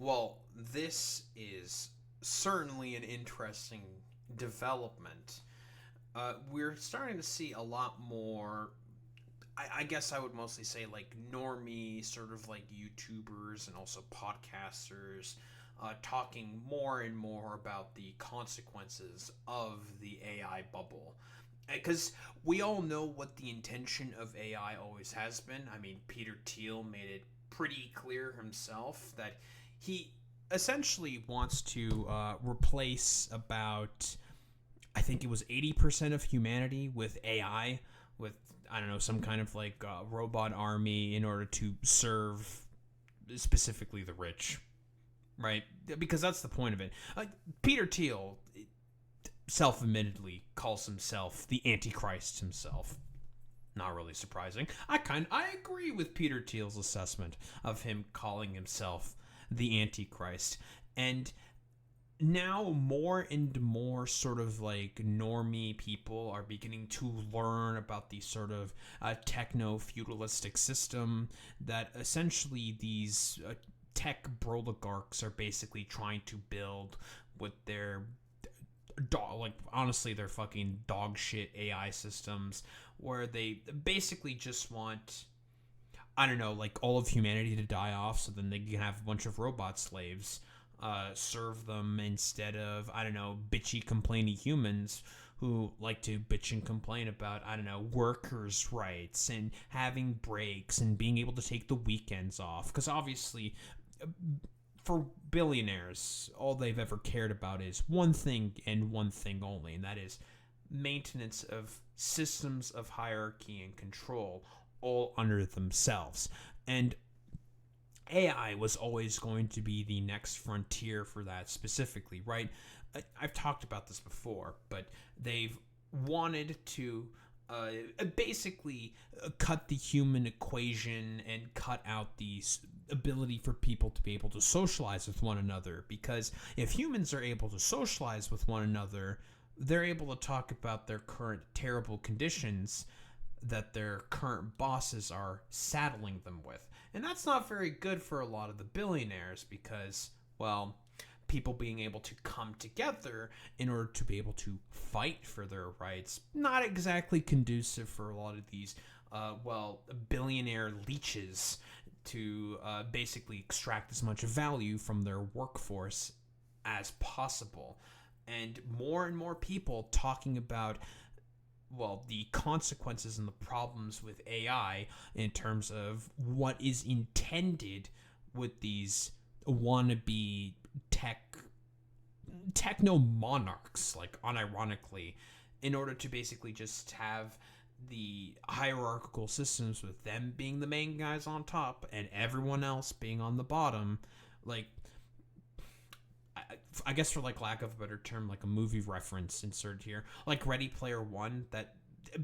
Well, this is certainly an interesting development. We're starting to see a lot more. I guess I would mostly say like normie, sort of like YouTubers and also podcasters, talking more and more about the consequences of the AI bubble. Because we all know what the intention of AI always has been. I mean, Peter Thiel made it pretty clear himself that he essentially wants to replace about, I think it was 80% of humanity with AI, with, I don't know, some kind of like robot army in order to serve specifically the rich, right? Because that's the point of it. Peter Thiel self-admittedly calls himself the Antichrist himself. Not really surprising. I agree with Peter Thiel's assessment of him calling himself the Antichrist. And now more and more sort of like normie people are beginning to learn about the sort of techno feudalistic system that essentially these tech broligarchs are basically trying to build with their like honestly they're fucking dog shit AI systems where they basically just want, I don't know, like all of humanity to die off so then they can have a bunch of robot slaves serve them instead of, I don't know, bitchy complaining humans who like to bitch and complain about, I don't know, workers' rights and having breaks and being able to take the weekends off. Because obviously, for billionaires, all they've ever cared about is one thing and one thing only, and that is maintenance of systems of hierarchy and control all under themselves. And AI was always going to be the next frontier for that specifically, right? I've talked about this before, but they've wanted to basically cut the human equation and cut out the ability for people to be able to socialize with one another. Because if humans are able to socialize with one another, they're able to talk about their current terrible conditions that their current bosses are saddling them with. And that's not very good for a lot of the billionaires because, well, people being able to come together in order to be able to fight for their rights, not exactly conducive for a lot of these, billionaire leeches to basically extract as much value from their workforce as possible. And more people talking about, well, the consequences and the problems with AI in terms of what is intended with these wannabe techno monarchs, like unironically, in order to basically just have the hierarchical systems with them being the main guys on top and everyone else being on the bottom. Like, I guess for like lack of a better term, like a movie reference inserted here, like Ready Player One, that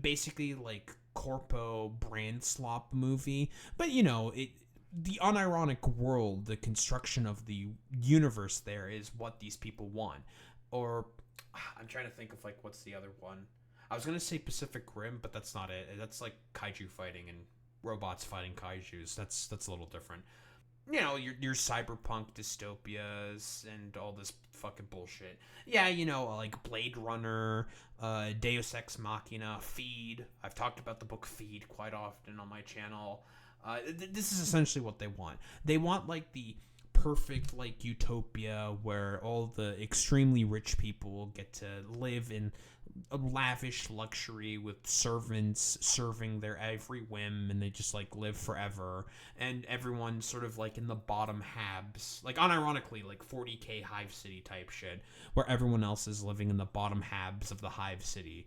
basically like corpo brand slop movie, but you know it. The unironic world, the construction of the universe there is what these people want. Or I'm trying to think of like what's the other one. I was gonna say Pacific Rim, but that's not it. That's like kaiju fighting and robots fighting kaiju's. That's a little different. You know, your cyberpunk dystopias and all this fucking bullshit. Yeah, you know, like Blade Runner, Deus Ex Machina, Feed. I've talked about the book Feed quite often on my channel. This is essentially what they want. They want like the perfect like utopia where all the extremely rich people get to live in a lavish luxury with servants serving their every whim and they just like live forever, and everyone's sort of like in the bottom halves, like unironically like 40K Hive City type shit, where everyone else is living in the bottom halves of the Hive City,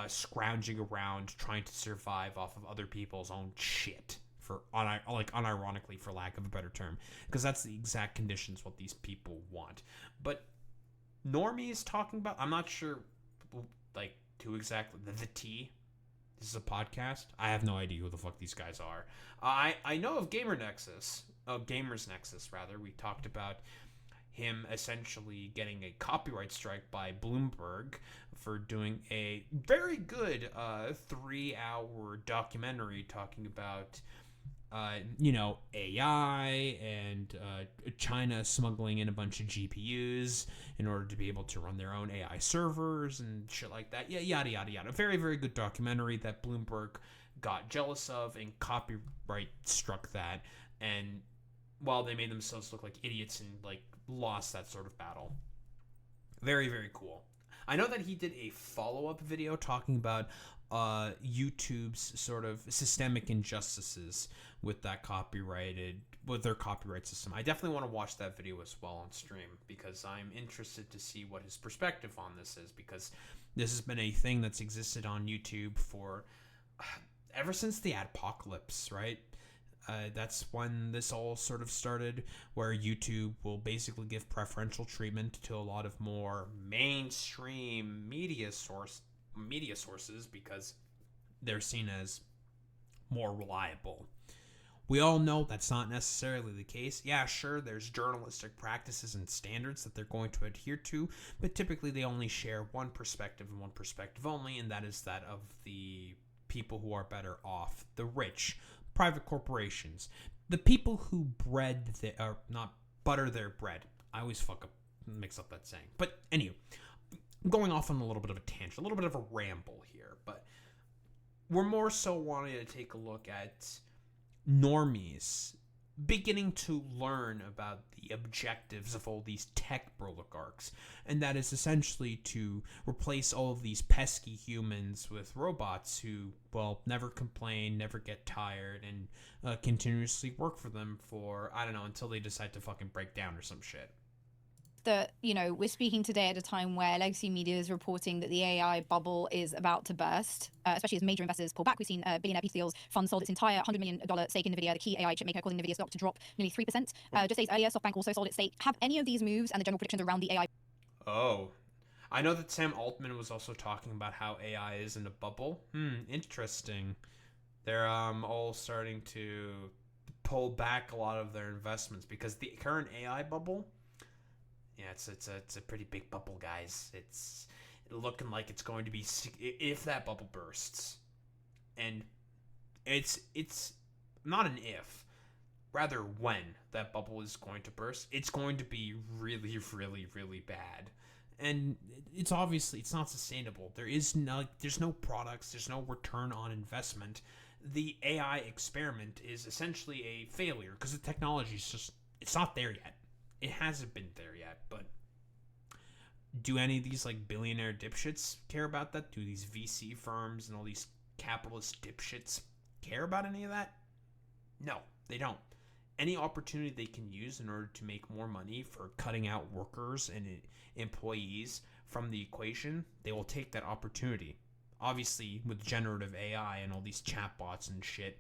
scrounging around trying to survive off of other people's own shit, for unironically, for lack of a better term, because that's the exact conditions what these people want. But Normies talking about, I'm not sure like who exactly the T. This is a podcast. I have no idea who the fuck these guys are. I know of Gamers Nexus rather. We talked about him essentially getting a copyright strike by Bloomberg for doing a very good 3-hour documentary talking about AI and China smuggling in a bunch of GPUs in order to be able to run their own AI servers and shit like that. Yeah, yada, yada, yada. Very, very good documentary that Bloomberg got jealous of, and copyright struck that. And while they made themselves look like idiots and like lost that sort of battle. Very, very cool. I know that he did a follow-up video talking about YouTube's sort of systemic injustices with their copyright system. I definitely want to watch that video as well on stream, because I'm interested to see what his perspective on this is, because this has been a thing that's existed on YouTube for ever since the adpocalypse, right? That's when this all sort of started, where YouTube will basically give preferential treatment to a lot of more mainstream media sources because they're seen as more reliable. We all know that's not necessarily the case. Yeah, sure, there's journalistic practices and standards that they're going to adhere to, but typically they only share one perspective and one perspective only, and that is that of the people who are better off, the rich, private corporations, the people who not butter their bread. I always mix up that saying. But anyway, I'm going off on a little bit of a tangent, a little bit of a ramble here, but we're more so wanting to take a look at normies beginning to learn about the objectives of all these tech broligarchs, and that is essentially to replace all of these pesky humans with robots who, well, never complain, never get tired, and continuously work for them for, I don't know, until they decide to fucking break down or some shit. That, we're speaking today at a time where legacy media is reporting that the AI bubble is about to burst, especially as major investors pull back. We've seen billionaire Peter Thiel's fund sold its entire $100 million stake in NVIDIA, the key AI chipmaker, causing NVIDIA stock to drop nearly 3%. Just days earlier, SoftBank also sold its stake. Have any of these moves and the general predictions around the AI... Oh, I know that Sam Altman was also talking about how AI is in a bubble. Interesting. They're all starting to pull back a lot of their investments because the current AI bubble... Yeah, it's a pretty big bubble, guys. It's looking like it's going to be, if that bubble bursts, and it's not an if, rather when that bubble is going to burst. It's going to be really, really, really bad, and it's obviously it's not sustainable. There's no products, there's no return on investment. The AI experiment is essentially a failure because the technology is it's not there yet. It hasn't been there yet, but do any of these like billionaire dipshits care about that? Do these VC firms and all these capitalist dipshits care about any of that? No, they don't. Any opportunity they can use in order to make more money for cutting out workers and employees from the equation, they will take that opportunity. Obviously, with generative AI and all these chatbots and shit,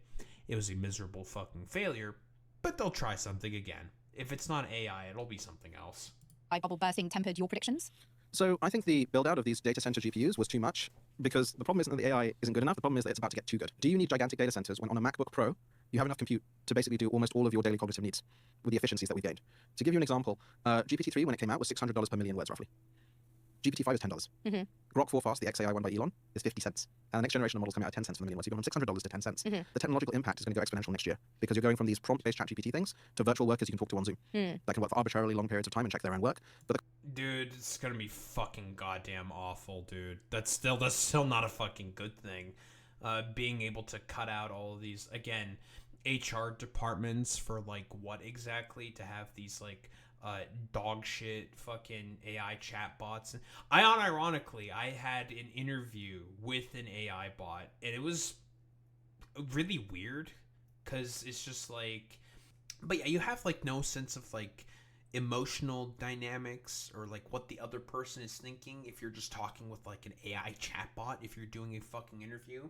it was a miserable fucking failure, but they'll try something again. If it's not AI, it'll be something else. Bubble bursting tempered your predictions? So I think the build out of these data center GPUs was too much, because the problem isn't that the AI isn't good enough, the problem is that it's about to get too good. Do you need gigantic data centers when on a MacBook Pro, you have enough compute to basically do almost all of your daily cognitive needs with the efficiencies that we've gained? To give you an example, GPT-3 when it came out was $600 per million words roughly. GPT-5 is $10. Grok 4 Fast, the XAI one by Elon, is 50 cents. And the next generation of models coming out at 10 cents per million words. So you've gone from $600 to 10 cents. The technological impact is going to go exponential next year, because you're going from these prompt-based ChatGPT things to virtual workers you can talk to on Zoom that can work for arbitrarily long periods of time and check their own work. But dude, it's going to be fucking goddamn awful, dude. That's still not a fucking good thing. Being able to cut out all of these, again, HR departments for like what exactly? To have these like dog shit fucking AI chatbots. Ironically, I had an interview with an AI bot, and it was really weird because it's just like, but yeah, you have like no sense of like emotional dynamics or like what the other person is thinking if you're just talking with like an AI chatbot. If you're doing a fucking interview,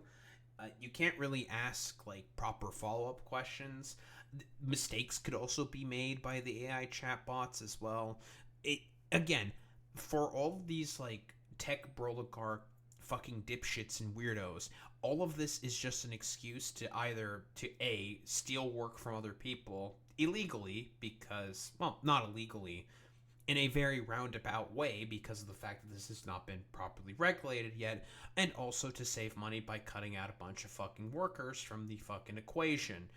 you can't really ask like proper follow-up questions. Mistakes could also be made by the AI chatbots as well. Again, for all of these like tech broligarch fucking dipshits and weirdos, all of this is just an excuse to either to steal work from other people illegally, because, well, not illegally, in a very roundabout way because of the fact that this has not been properly regulated yet, and also to save money by cutting out a bunch of fucking workers from the fucking equation.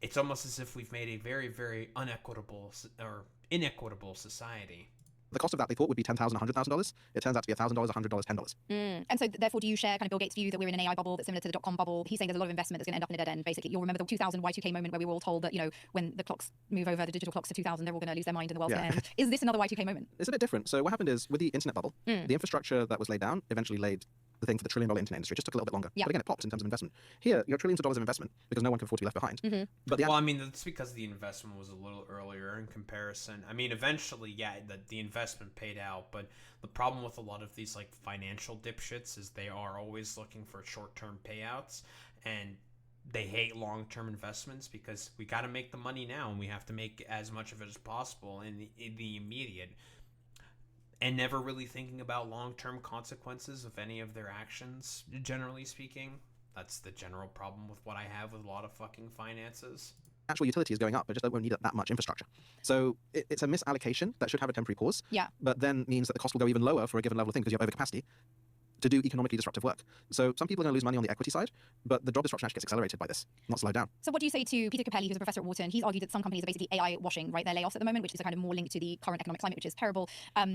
it's almost as if we've made a very, very unequitable or inequitable society. The cost of that they thought would be $10,000, $100,000. It turns out to be $1,000, $100, $10. And so therefore, do you share kind of Bill Gates' view that we're in an AI bubble that's similar to the dot-com bubble? He's saying there's a lot of investment that's going to end up in a dead end, basically. You'll remember the 2000 Y2K moment where we were all told that, when the clocks move over, the digital clocks to 2000, they're all going to lose their mind and the world's going to end. Is this another Y2K moment? It's a bit different. So what happened is, with the internet bubble, the infrastructure that was laid down eventually laid the thing for the $1 trillion internet industry. It just took a little bit longer. Yeah. But again, it popped in terms of investment. Here, you have trillions of dollars of investment because no one can afford to be left behind. But Well, I mean, that's because the investment was a little earlier in comparison. I mean, eventually, yeah, the investment paid out, but the problem with a lot of these, like, financial dipshits is they are always looking for short-term payouts, and they hate long-term investments because we got to make the money now, and we have to make as much of it as possible in the immediate, and never really thinking about long-term consequences of any of their actions, generally speaking. That's the general problem with what I have with a lot of fucking finances. actual utility is going up, but just won't need that much infrastructure. So it's a misallocation that should have a temporary pause, but then means that the cost will go even lower for a given level of thing because you have overcapacity to do economically disruptive work. So some people are going to lose money on the equity side, but the job disruption actually gets accelerated by this, not slowed down. So what do you say to Peter Capelli, who's a professor at Wharton? He's argued that some companies are basically AI washing, right? Their layoffs at the moment, which is a kind of more linked to the current economic climate, which is terrible.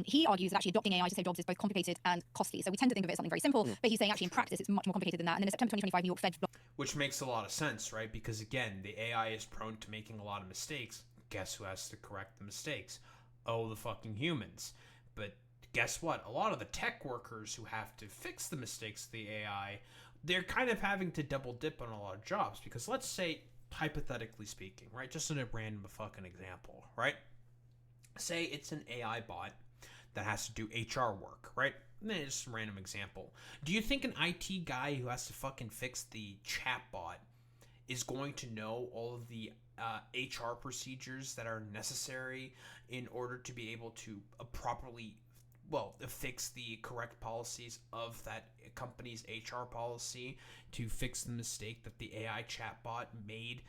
He argues that actually adopting AI to save jobs is both complicated and costly. So we tend to think of it as something very simple, but he's saying actually in practice it's much more complicated than that. And then in September 2025, New York Fed... Which makes a lot of sense, right? Because again, the AI is prone to making a lot of mistakes. Guess who has to correct the mistakes? Oh, the fucking humans. But guess what? A lot of the tech workers who have to fix the mistakes of the AI, they're kind of having to double dip on a lot of jobs. Because let's say, hypothetically speaking, right? Just in a random fucking example, right? Say it's an AI bot that has to do HR work, right? Just a random example. Do you think an IT guy who has to fucking fix the chatbot is going to know all of the HR procedures that are necessary in order to be able to properly fix the correct policies of that company's HR policy to fix the mistake that the AI chatbot made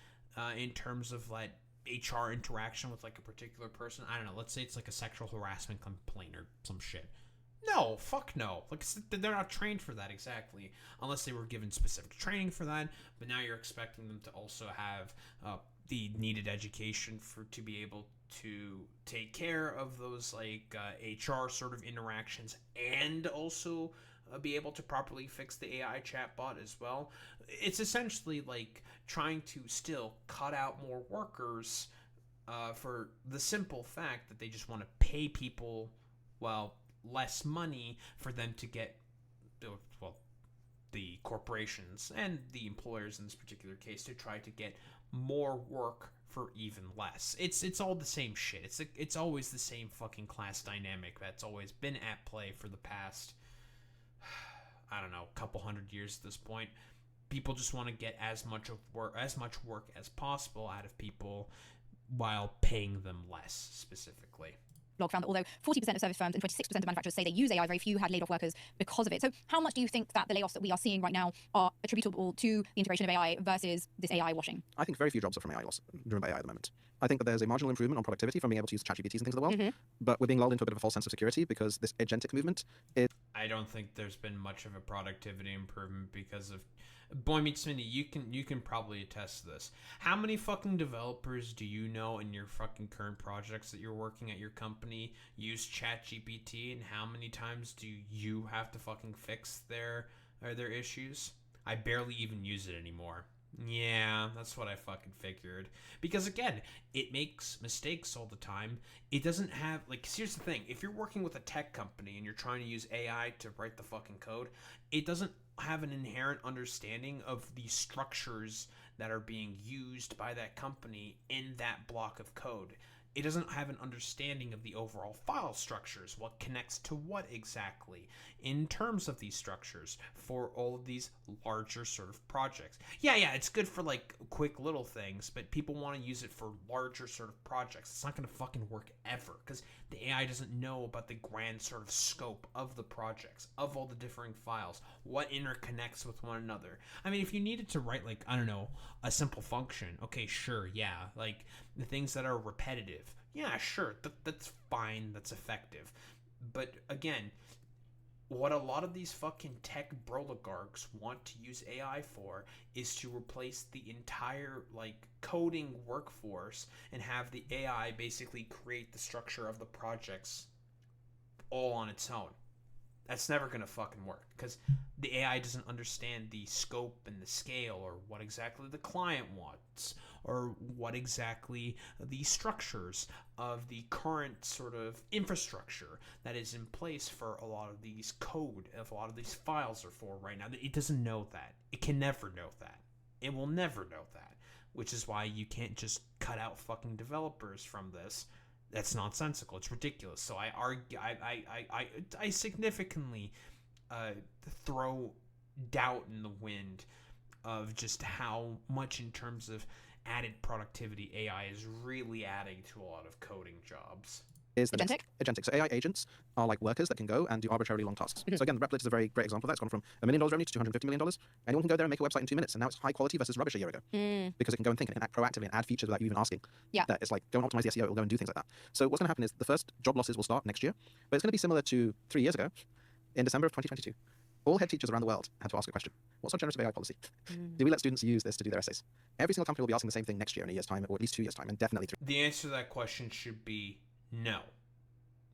in terms of like HR interaction with like a particular person? I don't know. Let's say it's like a sexual harassment complaint or some shit. No, fuck no. Like they're not trained for that exactly, unless they were given specific training for that. But now you're expecting them to also have the needed education to be able to take care of those like HR sort of interactions, and also be able to properly fix the AI chatbot as well. It's essentially like trying to still cut out more workers for the simple fact that they just want to pay people less money for them to get the corporations and the employers in this particular case to try to get more work for even less. It's all the same shit. It's always the same fucking class dynamic that's always been at play for the past, I don't know, couple hundred years at this point. People just want to get as much work as possible out of people while paying them less specifically. Blog found that although 40% of service firms and 26% of manufacturers say they use AI, very few had laid off workers because of it. So how much do you think that the layoffs that we are seeing right now are attributable to the integration of AI versus this AI washing? I think very few jobs are from AI loss, driven by AI at the moment. I think that there's a marginal improvement on productivity from being able to use ChatGPTs and things of the world, but we're being lulled into a bit of a false sense of security because this agentic movement is... I don't think there's been much of a productivity improvement because of... Boy Meets Mini, you can probably attest to this. How many fucking developers do you know in your fucking current projects that you're working at your company use ChatGPT, and how many times do you have to fucking fix their issues? I barely even use it anymore. Yeah, that's what I fucking figured. Because again, it makes mistakes all the time. It doesn't have, like, here's the thing. If you're working with a tech company and you're trying to use AI to write the fucking code, it doesn't have an inherent understanding of the structures that are being used by that company in that block of code. It doesn't have an understanding of the overall file structures, what connects to what exactly in terms of these structures for all of these larger sort of projects. Yeah, it's good for like quick little things, but people want to use it for larger sort of projects. It's not going to fucking work ever because the AI doesn't know about the grand sort of scope of the projects, of all the differing files, what interconnects with one another. I mean, if you needed to write like, I don't know, a simple function, okay, sure, yeah, like the things that are repetitive, yeah, sure, that's fine, that's effective. But again, what a lot of these fucking tech broligarchs want to use AI for is to replace the entire like coding workforce and have the AI basically create the structure of the projects all on its own. That's never gonna fucking work because the AI doesn't understand the scope and the scale or what exactly the client wants or what exactly the structures of the current sort of infrastructure that is in place for a lot of these code, if a lot of these files are for right now. It doesn't know that. It can never know that. It will never know that, which is why you can't just cut out fucking developers from this. That's nonsensical. It's ridiculous. So I argue, I significantly throw doubt in the wind of just how much in terms of added productivity AI is really adding to a lot of coding jobs. Is the next agentic. So AI agents are like workers that can go and do arbitrarily long tasks. So again, Replit is a very great example of that. It's gone from $1 million revenue to $250 million. Anyone can go there and make a website in 2 minutes, and now it's high quality versus rubbish a year ago. Because it can go and think and it can act proactively and add features without you even asking. Yeah. That it's like, go and optimize the SEO, it will go and do things like that. So what's going to happen is the first job losses will start next year, but it's going to be similar to 3 years ago in December of 2022. All head teachers around the world had to ask a question. What's our generative AI policy? Do we let students use this to do their essays? Every single company will be asking the same thing next year in a year's time, or at least 2 years' time, and definitely 3. The answer to that question should be no.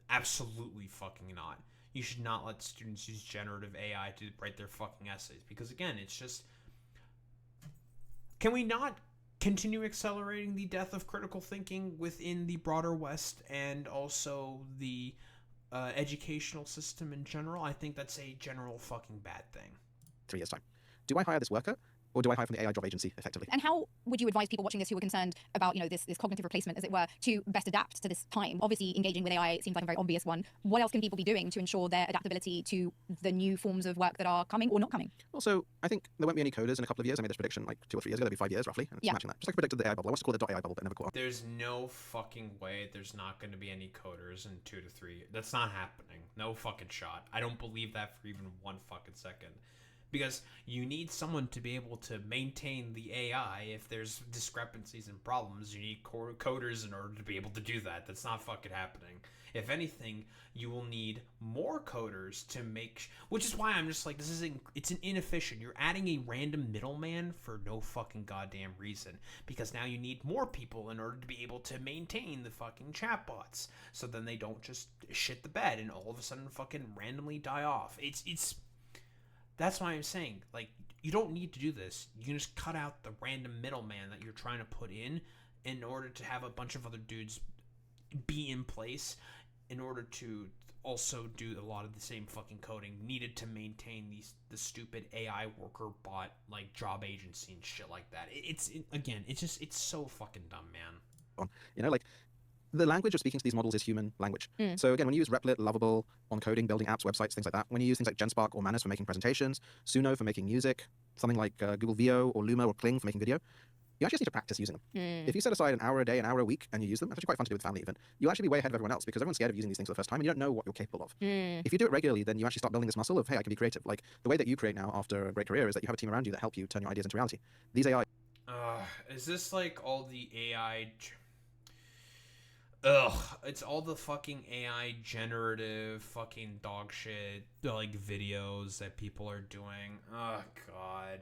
Absolutely fucking not. You should not let students use generative AI to write their fucking essays because, again, it's just... Can we not continue accelerating the death of critical thinking within the broader West and also the educational system in general? I think that's a general fucking bad thing. 3 years' time. Do I hire this worker, or do I hire from the AI job agency effectively? And how would you advise people watching this who are concerned about, this cognitive replacement, as it were, to best adapt to this time? Obviously, engaging with AI seems like a very obvious one. What else can people be doing to ensure their adaptability to the new forms of work that are coming or not coming? Also, I think there won't be any coders in a couple of years. I made this prediction like 2 or 3 years ago. There'll be 5 years roughly. And it's matching that. Just like I predicted the AI bubble. I once to call it the .ai bubble, but it never caught on. There's no fucking way there's not going to be any coders in 2 to 3 years. That's not happening. No fucking shot. I don't believe that for even 1 fucking second. Because you need someone to be able to maintain the AI. If there's discrepancies and problems, you need coders in order to be able to do that. That's not fucking happening. If anything, you will need more coders to make... Which is why I'm just like, it's an inefficient. You're adding a random middleman for no fucking goddamn reason. Because now you need more people in order to be able to maintain the fucking chatbots. So then they don't just shit the bed and all of a sudden fucking randomly die off. It's That's why I'm saying, like, you don't need to do this. You can just cut out the random middleman that you're trying to put in order to have a bunch of other dudes be in place in order to also do a lot of the same fucking coding needed to maintain the stupid AI worker bot, like, job agency and shit like that. It's so fucking dumb, man. Like, the language of speaking to these models is human language. So again, when you use Replit, Lovable on coding, building apps, websites, things like that, when you use things like GenSpark or Manus for making presentations, Suno for making music, something like Google VO or Luma or Kling for making video, you actually just need to practice using them. If you set aside an hour a day, an hour a week, and you use them, it's actually quite fun to do with family even, you'll actually be way ahead of everyone else because everyone's scared of using these things for the first time and you don't know what you're capable of. If you do it regularly, then you actually start building this muscle of, hey, I can be creative. Like, the way that you create now after a great career is that you have a team around you that help you turn your ideas into reality. These AI... Is this like all the AI... it's all the fucking AI generative fucking dog shit, like, videos that people are doing. Oh, God.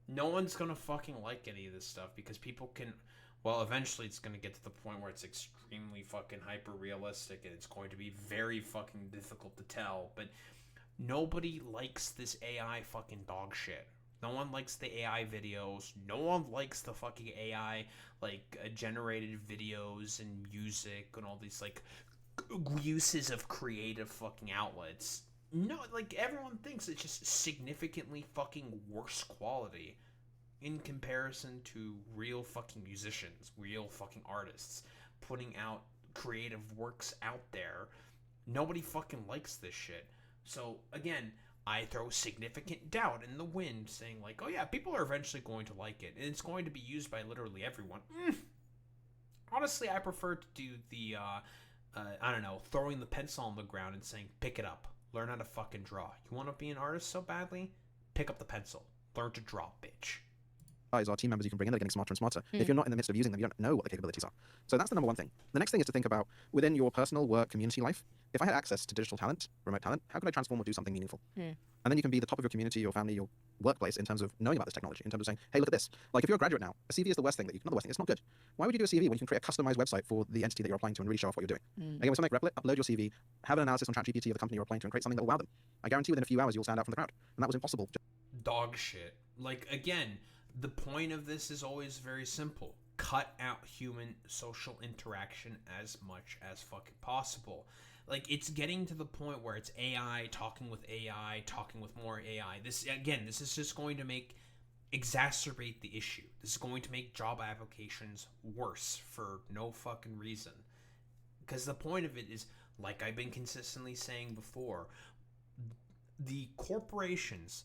No one's gonna fucking like any of this stuff because people can... Well, eventually it's gonna get to the point where it's extremely fucking hyper-realistic and it's going to be very fucking difficult to tell, but nobody likes this AI fucking dog shit. No one likes the AI videos. No one likes the fucking AI, like, generated videos and music and all these, like, uses of creative fucking outlets. No, like, everyone thinks it's just significantly fucking worse quality in comparison to real fucking musicians, real fucking artists putting out creative works out there. Nobody fucking likes this shit. So, again, I throw significant doubt in the wind saying, like, oh yeah, people are eventually going to like it, and it's going to be used by literally everyone. Honestly, I prefer to do the, I don't know, throwing the pencil on the ground and saying, pick it up. Learn how to fucking draw. You want to be an artist so badly? Pick up the pencil. Learn to draw, bitch. AIs are team members you can bring in that are getting smarter and smarter. If you're not in the midst of using them, you don't know what the capabilities are. So that's the number one thing. The next thing is to think about within your personal work community life, if I had access to digital talent, remote talent, how could I transform or do something meaningful? And then you can be the top of your community, your family, your workplace in terms of knowing about this technology, in terms of saying, hey, look at this. Like if you're a graduate now, a CV is the worst thing that you can, not the worst thing, it's not good. Why would you do a CV when you can create a customized website for the entity that you're applying to and really show off what you're doing? Again, with something like Replit, upload your CV, have an analysis on ChatGPT of the company you're applying to and create something that will wow them. I guarantee within a few hours you'll stand out from the crowd. And that was impossible. Dog shit. Like, again, the point of this is always very simple. Cut out human social interaction as much as fucking possible. Like, it's getting to the point where it's AI talking with AI, talking with more AI. This is just going to exacerbate the issue. This is going to make job applications worse for no fucking reason. Because the point of it is, like I've been consistently saying before, the corporations,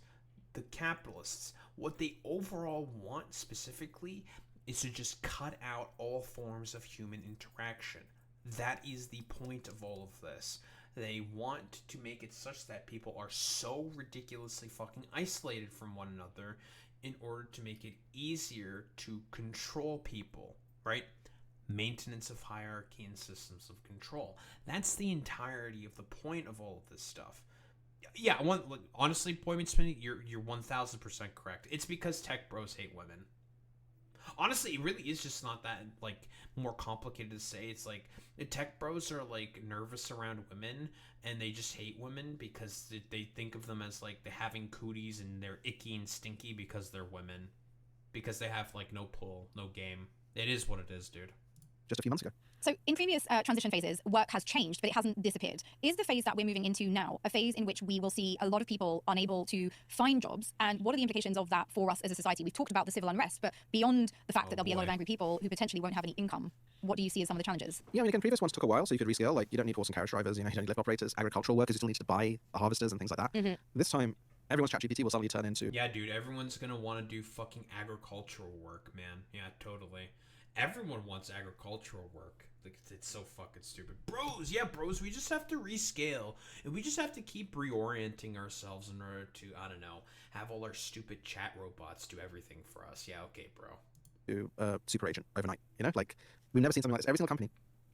the capitalists, what they overall want specifically is to just cut out all forms of human interaction. That is the point of all of this. They want to make it such that people are so ridiculously fucking isolated from one another in order to make it easier to control people, right? Maintenance of hierarchy and systems of control. That's the entirety of the point of all of this stuff. Yeah, honestly, Boyman Spinney, you're 1000% correct. It's because tech bros hate women. Honestly, it really is just not that like more complicated to say. It's like the tech bros are like nervous around women and they just hate women because they think of them as like having cooties and they're icky and stinky because they're women, because they have like no pull, no game. It is what it is, dude. Just a few months ago. So in previous transition phases, work has changed, but it hasn't disappeared. Is the phase that we're moving into now a phase in which we will see a lot of people unable to find jobs? And what are the implications of that for us as a society? We've talked about the civil unrest, but beyond the fact that there'll be a lot of angry people who potentially won't have any income, what do you see as some of the challenges? Yeah, I mean, again, previous ones took a while, so you could rescale. Like, you don't need horse and carriage drivers, you don't need lift operators, agricultural workers, you still need to buy the harvesters and things like that. This time, everyone's ChatGPT will suddenly turn into... Yeah, dude, everyone's gonna want to do fucking agricultural work, man. Yeah, totally. Everyone wants agricultural work. Like, it's so fucking stupid. Bros, we just have to rescale. And we just have to keep reorienting ourselves in order to, I don't know, have all our stupid chat robots do everything for us. Yeah, okay, bro. Do super agent overnight, you know? Like, we've never seen something like this. Every single company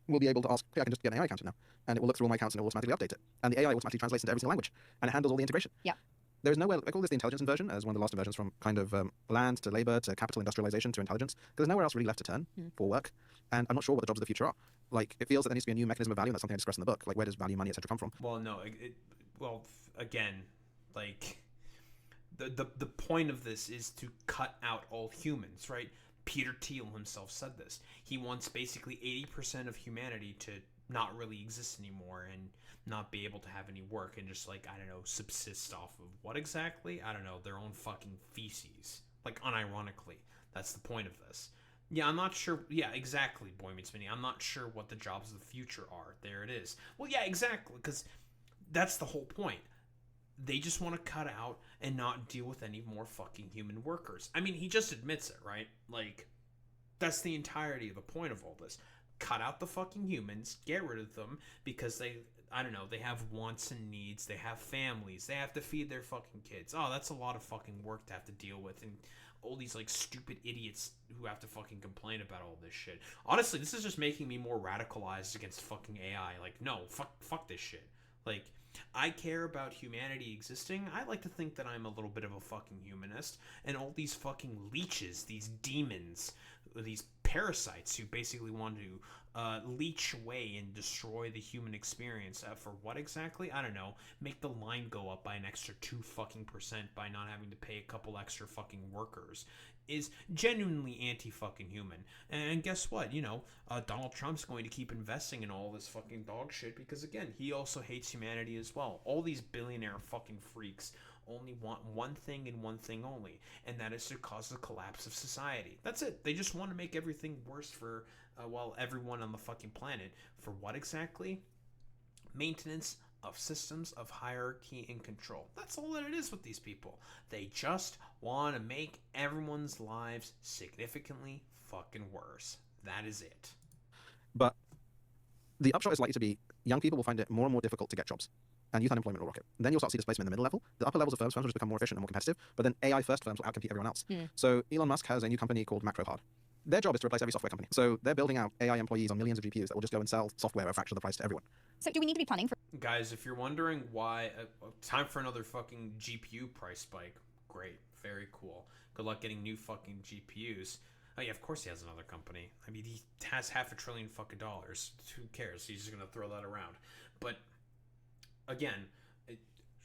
will be able to ask, hey, I can just get an AI accountant now. And it will look through all my accounts and it will automatically update it. And the AI automatically translates into every single language. And it handles all the integration. Yeah. There's nowhere, I call this the intelligence inversion, as one of the last inversions from kind of land to labor to capital industrialization to intelligence. There's nowhere else really left to turn for work. And I'm not sure what the jobs of the future are. Like, it feels that there needs to be a new mechanism of value, and that's something I discuss in the book. Like, where does value, money, etc. come from? Well, no, again, like, the point of this is to cut out all humans, right? Peter Thiel himself said this. He wants basically 80% of humanity to not really exist anymore and not be able to have any work and just, like, I don't know, subsist off of what exactly? I don't know, their own fucking feces. Like, unironically. That's the point of this. Yeah, I'm not sure. Yeah, exactly, Boy Meets Mini. I'm not sure what the jobs of the future are. There it is. Well, yeah, exactly, because that's the whole point. They just want to cut out and not deal with any more fucking human workers. I mean, he just admits it, right? Like, that's the entirety of the point of all this. Cut out the fucking humans, get rid of them, because they, I don't know, they have wants and needs, they have families, they have to feed their fucking kids. Oh, that's a lot of fucking work to have to deal with, and all these, like, stupid idiots who have to fucking complain about all this shit. Honestly, this is just making me more radicalized against fucking AI. Like, no, fuck this shit. Like, I care about humanity existing. I like to think that I'm a little bit of a fucking humanist, and all these fucking leeches, these demons, these parasites who basically want to leech away and destroy the human experience for what exactly? I don't know. Make the line go up by an extra 2% by not having to pay a couple extra fucking workers is genuinely anti-fucking human. And guess what? You know, Donald Trump's going to keep investing in all this fucking dog shit because, again, he also hates humanity as well. All these billionaire fucking freaks only want one thing and one thing only, and that is to cause the collapse of society. That's it. They just want to make everything worse for, everyone on the fucking planet. For what exactly? Maintenance of systems of hierarchy and control. That's all that it is with these people. They just want to make everyone's lives significantly fucking worse. That is it. But the upshot is likely to be young people will find it more and more difficult to get jobs. And youth unemployment will rocket. Then you'll start to see displacement in the middle level. The upper levels of firms will just become more efficient and more competitive, but then AI-first firms will outcompete everyone else. So Elon Musk has a new company called MacroHard. Their job is to replace every software company. So they're building out AI employees on millions of GPUs that will just go and sell software at a fraction of the price to everyone. So do we need to be planning for... Guys, if you're wondering why... time for another fucking GPU price spike. Great. Very cool. Good luck getting new fucking GPUs. Oh yeah, of course he has another company. I mean, he has $500 billion fucking dollars. Who cares? He's just gonna throw that around. But, again...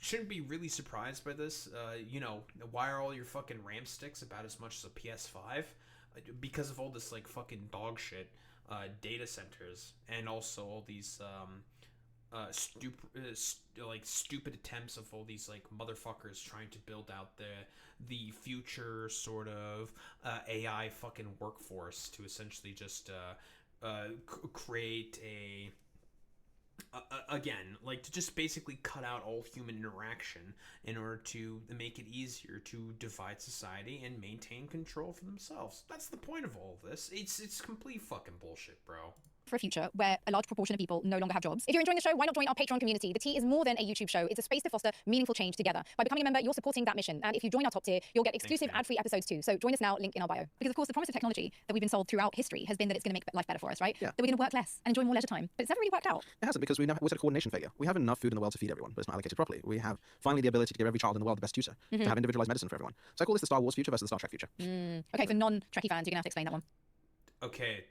shouldn't be really surprised by this. Why are all your fucking RAM sticks about as much as a PS5? Because of all this like fucking dog shit data centers, and also all these stupid attempts of all these like motherfuckers trying to build out the future sort of AI fucking workforce to essentially just create a again, like to just basically cut out all human interaction in order to make it easier to divide society and maintain control for themselves. That's the point of all of this. It's complete fucking bullshit, bro. For a future where a large proportion of people no longer have jobs. If you're enjoying the show, why not join our Patreon community? The Tea is more than a YouTube show. It's a space to foster meaningful change together. By becoming a member, you're supporting that mission. And if you join our top tier, you'll get exclusive ad-free episodes too. So join us now, link in our bio. Because of course, the promise of technology that we've been sold throughout history has been that it's going to make life better for us, right? Yeah. That we're going to work less and enjoy more leisure time. But it's never really worked out. It hasn't, because we're at a coordination failure. We have enough food in the world to feed everyone, but it's not allocated properly. We have finally the ability to give every child in the world the best tutor, to have individualized medicine for everyone. So I call this the Star Wars future versus the Star Trek future. Okay, for non-Trekkie fans, you're going to have to explain that one. Okay.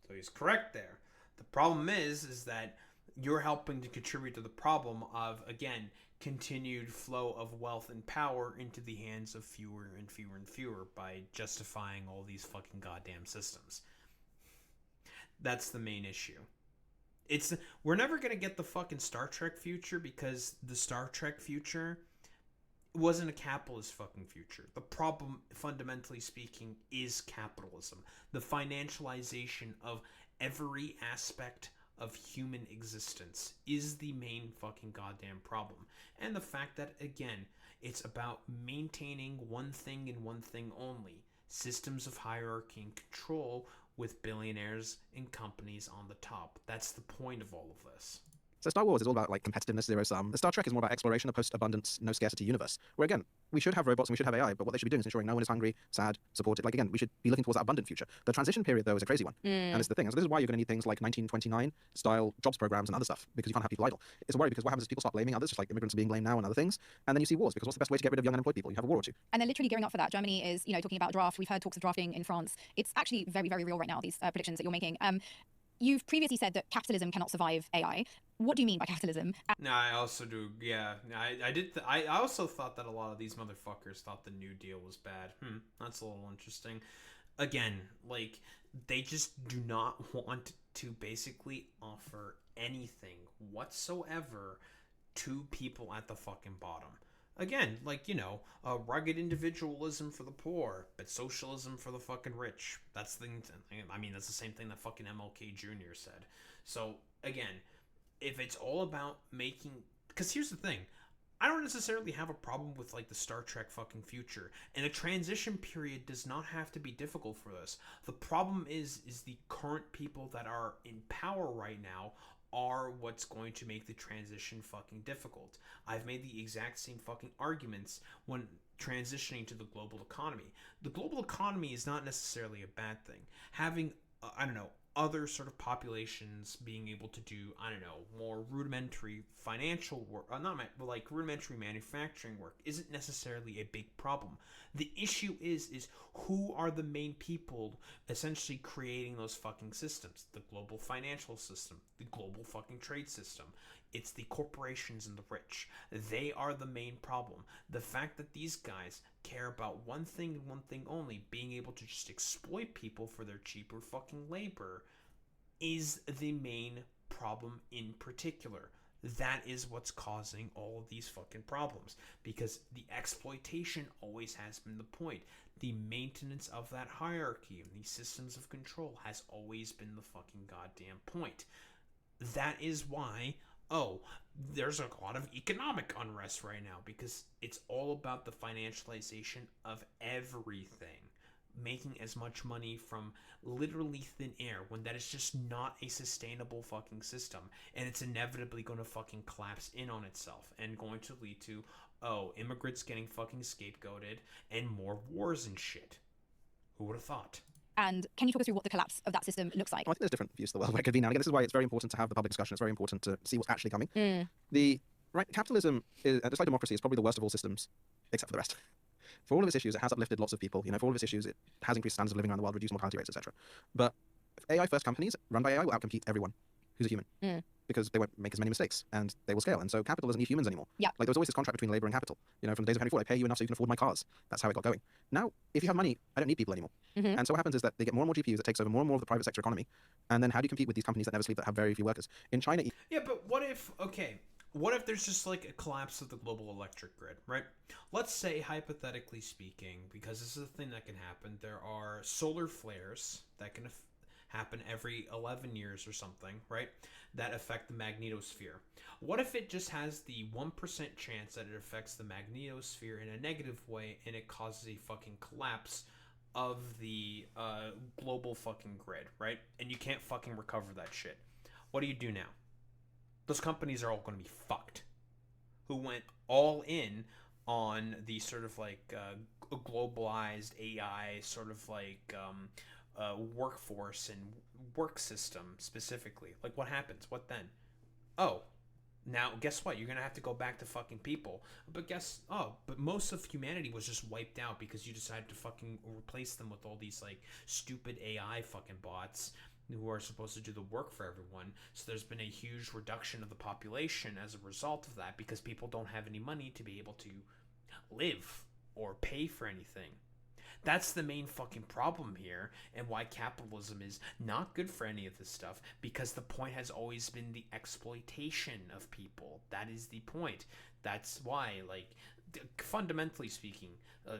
So he's correct there. The problem is that you're helping to contribute to the problem of, again, continued flow of wealth and power into the hands of fewer and fewer and fewer by justifying all these fucking goddamn systems. That's the main issue. We're never going to get the fucking Star Trek future, because the Star Trek future wasn't a capitalist fucking future. The problem, fundamentally speaking, is capitalism. The financialization of every aspect of human existence is the main fucking goddamn problem. And the fact that, again, it's about maintaining one thing and one thing only. Systems of hierarchy and control with billionaires and companies on the top. That's the point of all of this. So Star Wars is all about like competitiveness, zero sum. Star Trek is more about exploration, a post-abundance, no scarcity universe. Where again, we should have robots and we should have AI, but what they should be doing is ensuring no one is hungry, sad, supported. Like again, we should be looking towards that abundant future. The transition period though is a crazy one, and it's the thing. And so this is why you're going to need things like 1929 style jobs programs and other stuff, because you can't have people idle. It's a worry, because what happens is people start blaming others, just like immigrants are being blamed now and other things, and then you see wars, because what's the best way to get rid of young unemployed people? You have a war or two. And they're literally gearing up for that. Germany is, talking about draft. We've heard talks of drafting in France. It's actually very, very real right now, these predictions that you're making. You've previously said that capitalism cannot survive AI. What do you mean by capitalism? No, I also do. Yeah, I did. I also thought that a lot of these motherfuckers thought the New Deal was bad. That's a little interesting. Again, like, they just do not want to basically offer anything whatsoever to people at the fucking bottom. Again, like, rugged individualism for the poor, but socialism for the fucking rich. That's the thing. That's the same thing that fucking MLK Jr. said. So, again, if it's all about making... Because here's the thing. I don't necessarily have a problem with, like, the Star Trek fucking future. And a transition period does not have to be difficult for this. The problem is the current people that are in power right now are what's going to make the transition fucking difficult. I've made the exact same fucking arguments when transitioning to the global economy. The global economy is not necessarily a bad thing. Having, other sort of populations being able to do, more rudimentary financial work, rudimentary manufacturing work isn't necessarily a big problem. The issue is who are the main people essentially creating those fucking systems? The global financial system, the global fucking trade system. It's the corporations and the rich. They are the main problem. The fact that these guys care about one thing and one thing only, being able to just exploit people for their cheaper fucking labor, is the main problem in particular. That is what's causing all of these fucking problems, because the exploitation always has been the point. The maintenance of that hierarchy and these systems of control has always been the fucking goddamn point. That is why, there's a lot of economic unrest right now, because it's all about the financialization of everything. making as much money from literally thin air when that is just not a sustainable fucking system, and it's inevitably going to fucking collapse in on itself and going to lead to immigrants getting fucking scapegoated and more wars and shit. Who would have thought? And can you talk us through what the collapse of that system looks like? Well, I think there's different views of the world where it could be now. And again, this is why it's very important to have the public discussion. It's very important to see what's actually coming. Capitalism, just like democracy, is probably the worst of all systems, except for the rest. For all of its issues, it has uplifted lots of people. For all of its issues, it has increased standards of living around the world, reduced mortality rates, etc. But AI-first companies run by AI will outcompete everyone who's a human. Because they won't make as many mistakes, and they will scale. And so capital doesn't need humans anymore. Yeah. Like, there was always this contract between labor and capital. From the days of Henry Ford, I pay you enough so you can afford my cars. That's how it got going. Now, if you have money, I don't need people anymore. And so what happens is that they get more and more GPUs that takes over more and more of the private sector economy. And then how do you compete with these companies that never sleep, that have very few workers? In China... Yeah, but what if there's just like a collapse of the global electric grid, right? Let's say, hypothetically speaking, because this is a thing that can happen, there are solar flares that can happen every 11 years or something, right? That affect the magnetosphere. What if it just has the 1% chance that it affects the magnetosphere in a negative way and it causes a fucking collapse of the global fucking grid, right? And you can't fucking recover that shit. What do you do now? Those companies are all going to be fucked. Who went all in on the sort of like globalized AI sort of like workforce and work system specifically. Like, what happens? What then? Oh, now guess what? You're gonna have to go back to fucking people. But most of humanity was just wiped out because you decided to fucking replace them with all these like stupid AI fucking bots who are supposed to do the work for everyone. So there's been a huge reduction of the population as a result of that, because people don't have any money to be able to live or pay for anything. That's the main fucking problem here, and why capitalism is not good for any of this stuff, because the point has always been the exploitation of people. That is the point. That's why, like, fundamentally speaking,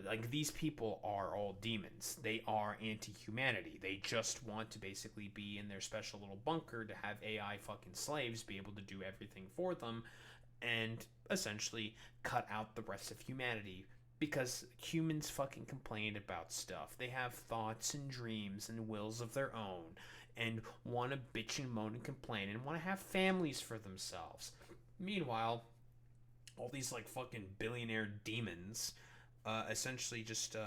like, these people are all demons. They are anti-humanity. They just want to basically be in their special little bunker to have AI fucking slaves be able to do everything for them and essentially cut out the rest of humanity. Because humans fucking complain about stuff. They have thoughts and dreams and wills of their own, and want to bitch and moan and complain, and want to have families for themselves. Meanwhile, all these like fucking billionaire demons essentially just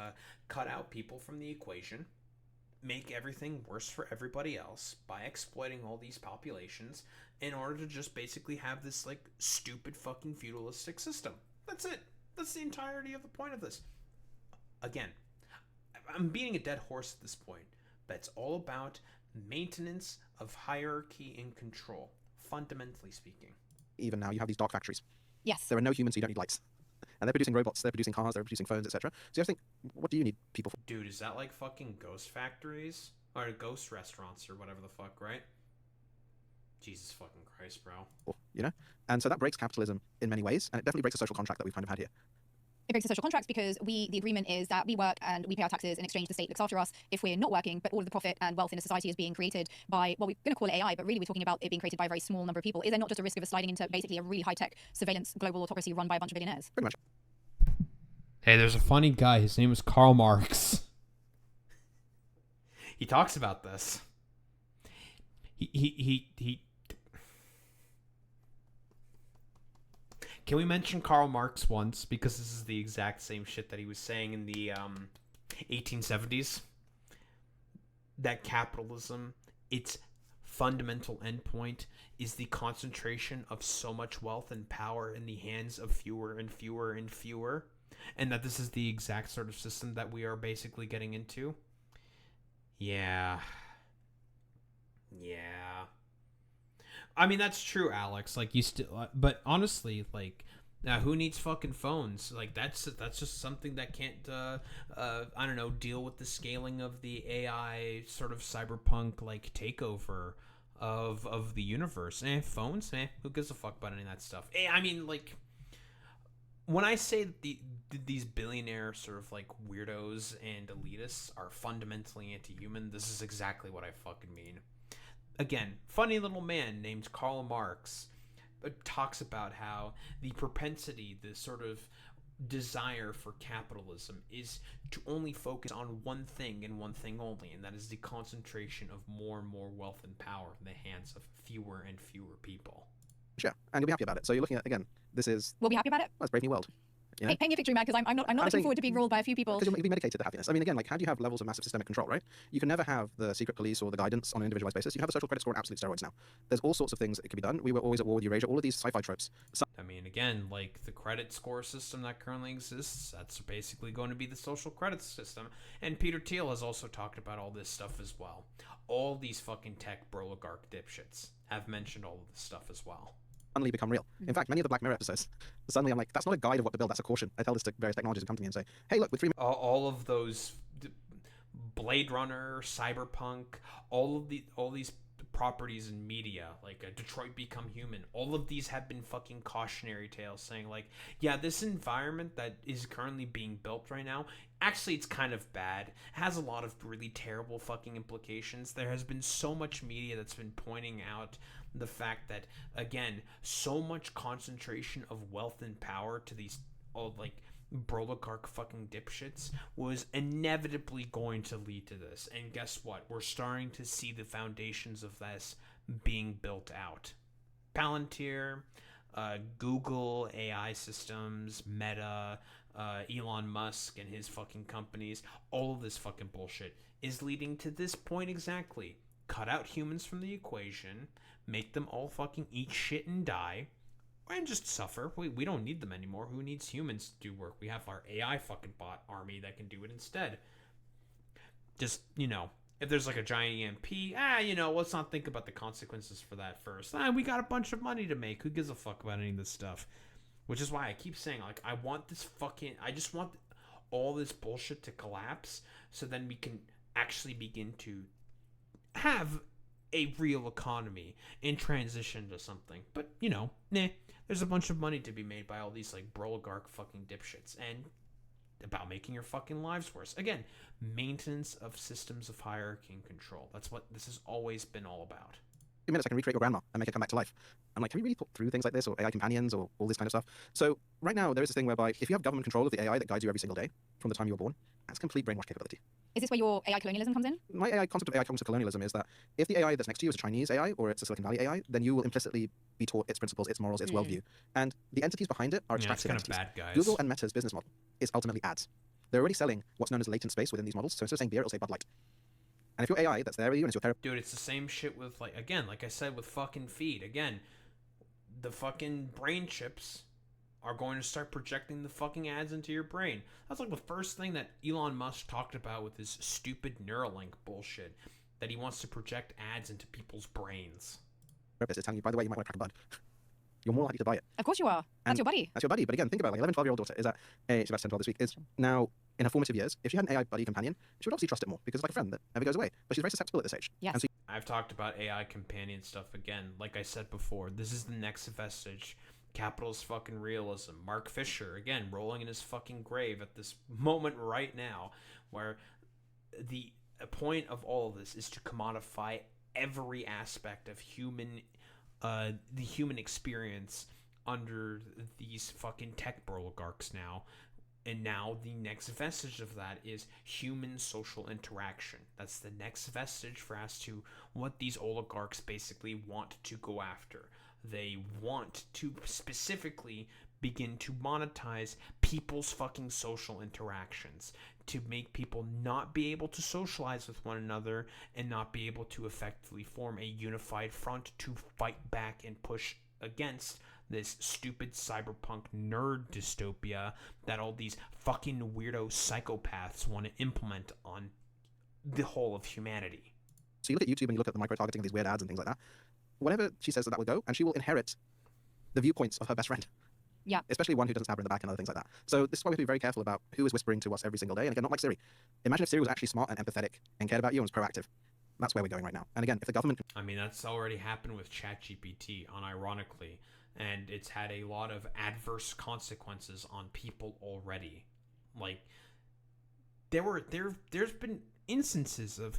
cut out people from the equation, make everything worse for everybody else by exploiting all these populations in order to just basically have this like stupid fucking feudalistic system. That's it. That's the entirety of the point of this. Again, I'm beating a dead horse at this point, but it's all about maintenance of hierarchy and control, fundamentally speaking. Even now, you have these dark factories. Yes. There are no humans, so you don't need lights. And they're producing robots, they're producing cars, they're producing phones, etc. So you have to think, what do you need people for? Dude, is that like fucking ghost factories? Or ghost restaurants or whatever the fuck, right? Jesus fucking Christ, bro. And so that breaks capitalism in many ways, and it definitely breaks the social contract that we've kind of had here. It breaks the social contracts because the agreement is that we work and we pay our taxes. In exchange, the state looks after us if we're not working, but all of the profit and wealth in a society is being created by, well, we're going to call it AI, but really we're talking about it being created by a very small number of people. Is there not just a risk of us sliding into basically a really high-tech surveillance global autocracy run by a bunch of billionaires? Pretty much. Hey, there's a funny guy. His name is Karl Marx. He talks about this. He Can we mention Karl Marx once? Because this is the exact same shit that he was saying in the 1870s. That capitalism, its fundamental endpoint, is the concentration of so much wealth and power in the hands of fewer and fewer and fewer. And that this is the exact sort of system that we are basically getting into. Yeah. I mean, that's true, Alex. Like, you still, but honestly, like, who needs fucking phones? Like, that's just something that can't, I don't know, deal with the scaling of the AI sort of cyberpunk like takeover of the universe. Phones, who gives a fuck about any of that stuff? I mean, like, when I say that these billionaire sort of like weirdos and elitists are fundamentally anti-human, this is exactly what I fucking mean. Again, funny little man named Karl Marx talks about how the propensity, the sort of desire for capitalism is to only focus on one thing and one thing only, and that is the concentration of more and more wealth and power in the hands of fewer and fewer people. Yeah, and you'll be happy about it. So you're looking at, again, this is... We'll be happy about it? Well, it's Brave New World. You know? Paint me a victory, man, because I'm not looking saying- forward to being ruled by a few people. Because you'll be medicated to happiness. I mean, again, like, how do you have levels of massive systemic control, right? You can never have the secret police or the guidance on an individualized basis. You have the social credit score on absolute steroids now. There's all sorts of things that can be done. We were always at war with Eurasia, all of these sci-fi tropes. I mean, again, like the credit score system that currently exists, that's basically going to be the social credit system. And Peter Thiel has also talked about all this stuff as well. All these fucking tech broligarch dipshits have mentioned all of this stuff as well. Suddenly become real. In fact, many of the Black Mirror episodes, suddenly I'm like, that's not a guide of what to build, that's a caution. I tell this to various technologies and come to me and say, hey, look, with 3 All of those Blade Runner, Cyberpunk, all these properties in media, like Detroit Become Human, all of these have been fucking cautionary tales saying like, yeah, this environment that is currently being built right now, actually it's kind of bad. It has a lot of really terrible fucking implications. There has been so much media that's been pointing out the fact that, again, so much concentration of wealth and power to these like broligarch fucking dipshits was inevitably going to lead to this. And guess what? We're starting to see the foundations of this being built out. Palantir, Google AI systems, Meta, Elon Musk and his fucking companies, all of this fucking bullshit is leading to this point exactly. Cut out humans from the equation, make them all fucking eat shit and die, and just suffer. We don't need them anymore. Who needs humans to do work? We have our AI fucking bot army that can do it instead. Just, if there's like a giant EMP, let's not think about the consequences for that first. We got a bunch of money to make. Who gives a fuck about any of this stuff? Which is why I keep saying, like, I just want all this bullshit to collapse so then we can actually begin to have a real economy in transition to something. But, there's a bunch of money to be made by all these, like, broligarch fucking dipshits. And about making your fucking lives worse. Again, maintenance of systems of hierarchy and control. That's what this has always been all about. 2 minutes I can recreate your grandma and make her come back to life. I'm like, can we really talk through things like this, or AI companions, or all this kind of stuff? So right now there is this thing whereby if you have government control of the AI that guides you every single day from the time you were born, that's complete brainwash capability. Is this where your AI colonialism comes in? My concept of AI cognitive colonialism is that if the AI that's next to you is a Chinese AI or it's a Silicon Valley AI, then you will implicitly be taught its principles, its morals, its worldview. And the entities behind it are extractive it's kind entities. of bad guys. Google and Meta's business model is ultimately ads. They're already selling what's known as latent space within these models. So instead of saying beer, it'll say Bud Light. And if your AI that's there with you and it's your therapist... Dude, it's the same shit with, like I said, with fucking feed. Again, the fucking brain chips are going to start projecting the fucking ads into your brain. That's like the first thing that Elon Musk talked about with his stupid Neuralink bullshit, that he wants to project ads into people's brains. Therapist is telling you, by the way, you might want to crack a bud. You're more likely to buy it. Of course you are. That's your buddy. That's your buddy. But again, think about it. Like 11, 12-year-old daughter is at age, she's about 10, 12 this week, is now in her formative years. If she had an AI buddy companion, she would obviously trust it more because it's like a friend that never goes away. But she's very susceptible at this age. Yes. And so I've talked about AI companion stuff again. Like I said before, this is the next vestige. Capitalist fucking realism. Mark Fisher, again, rolling in his fucking grave at this moment right now, where the point of all of this is to commodify every aspect of the human experience under these fucking tech broligarchs now. And now the next vestige of that is human social interaction. That's the next vestige for as to what these oligarchs basically want to go after. They want to specifically begin to monetize people's fucking social interactions, to make people not be able to socialize with one another and not be able to effectively form a unified front to fight back and push against this stupid cyberpunk nerd dystopia that all these fucking weirdo psychopaths want to implement on the whole of humanity. you look at YouTube and you look at the micro-targeting of these weird ads and things like that. Whatever she says that will go, and she will inherit the viewpoints of her best friend. Yeah. Especially one who doesn't stab her in the back and other things like that. So this is why we have to be very careful about who is whispering to us every single day. And again, not like Siri. Imagine if Siri was actually smart and empathetic and cared about you and was proactive. That's where we're going right now. And again, if the government... I mean, that's already happened with ChatGPT, unironically. And it's had a lot of adverse consequences on people already. Like, there's been instances of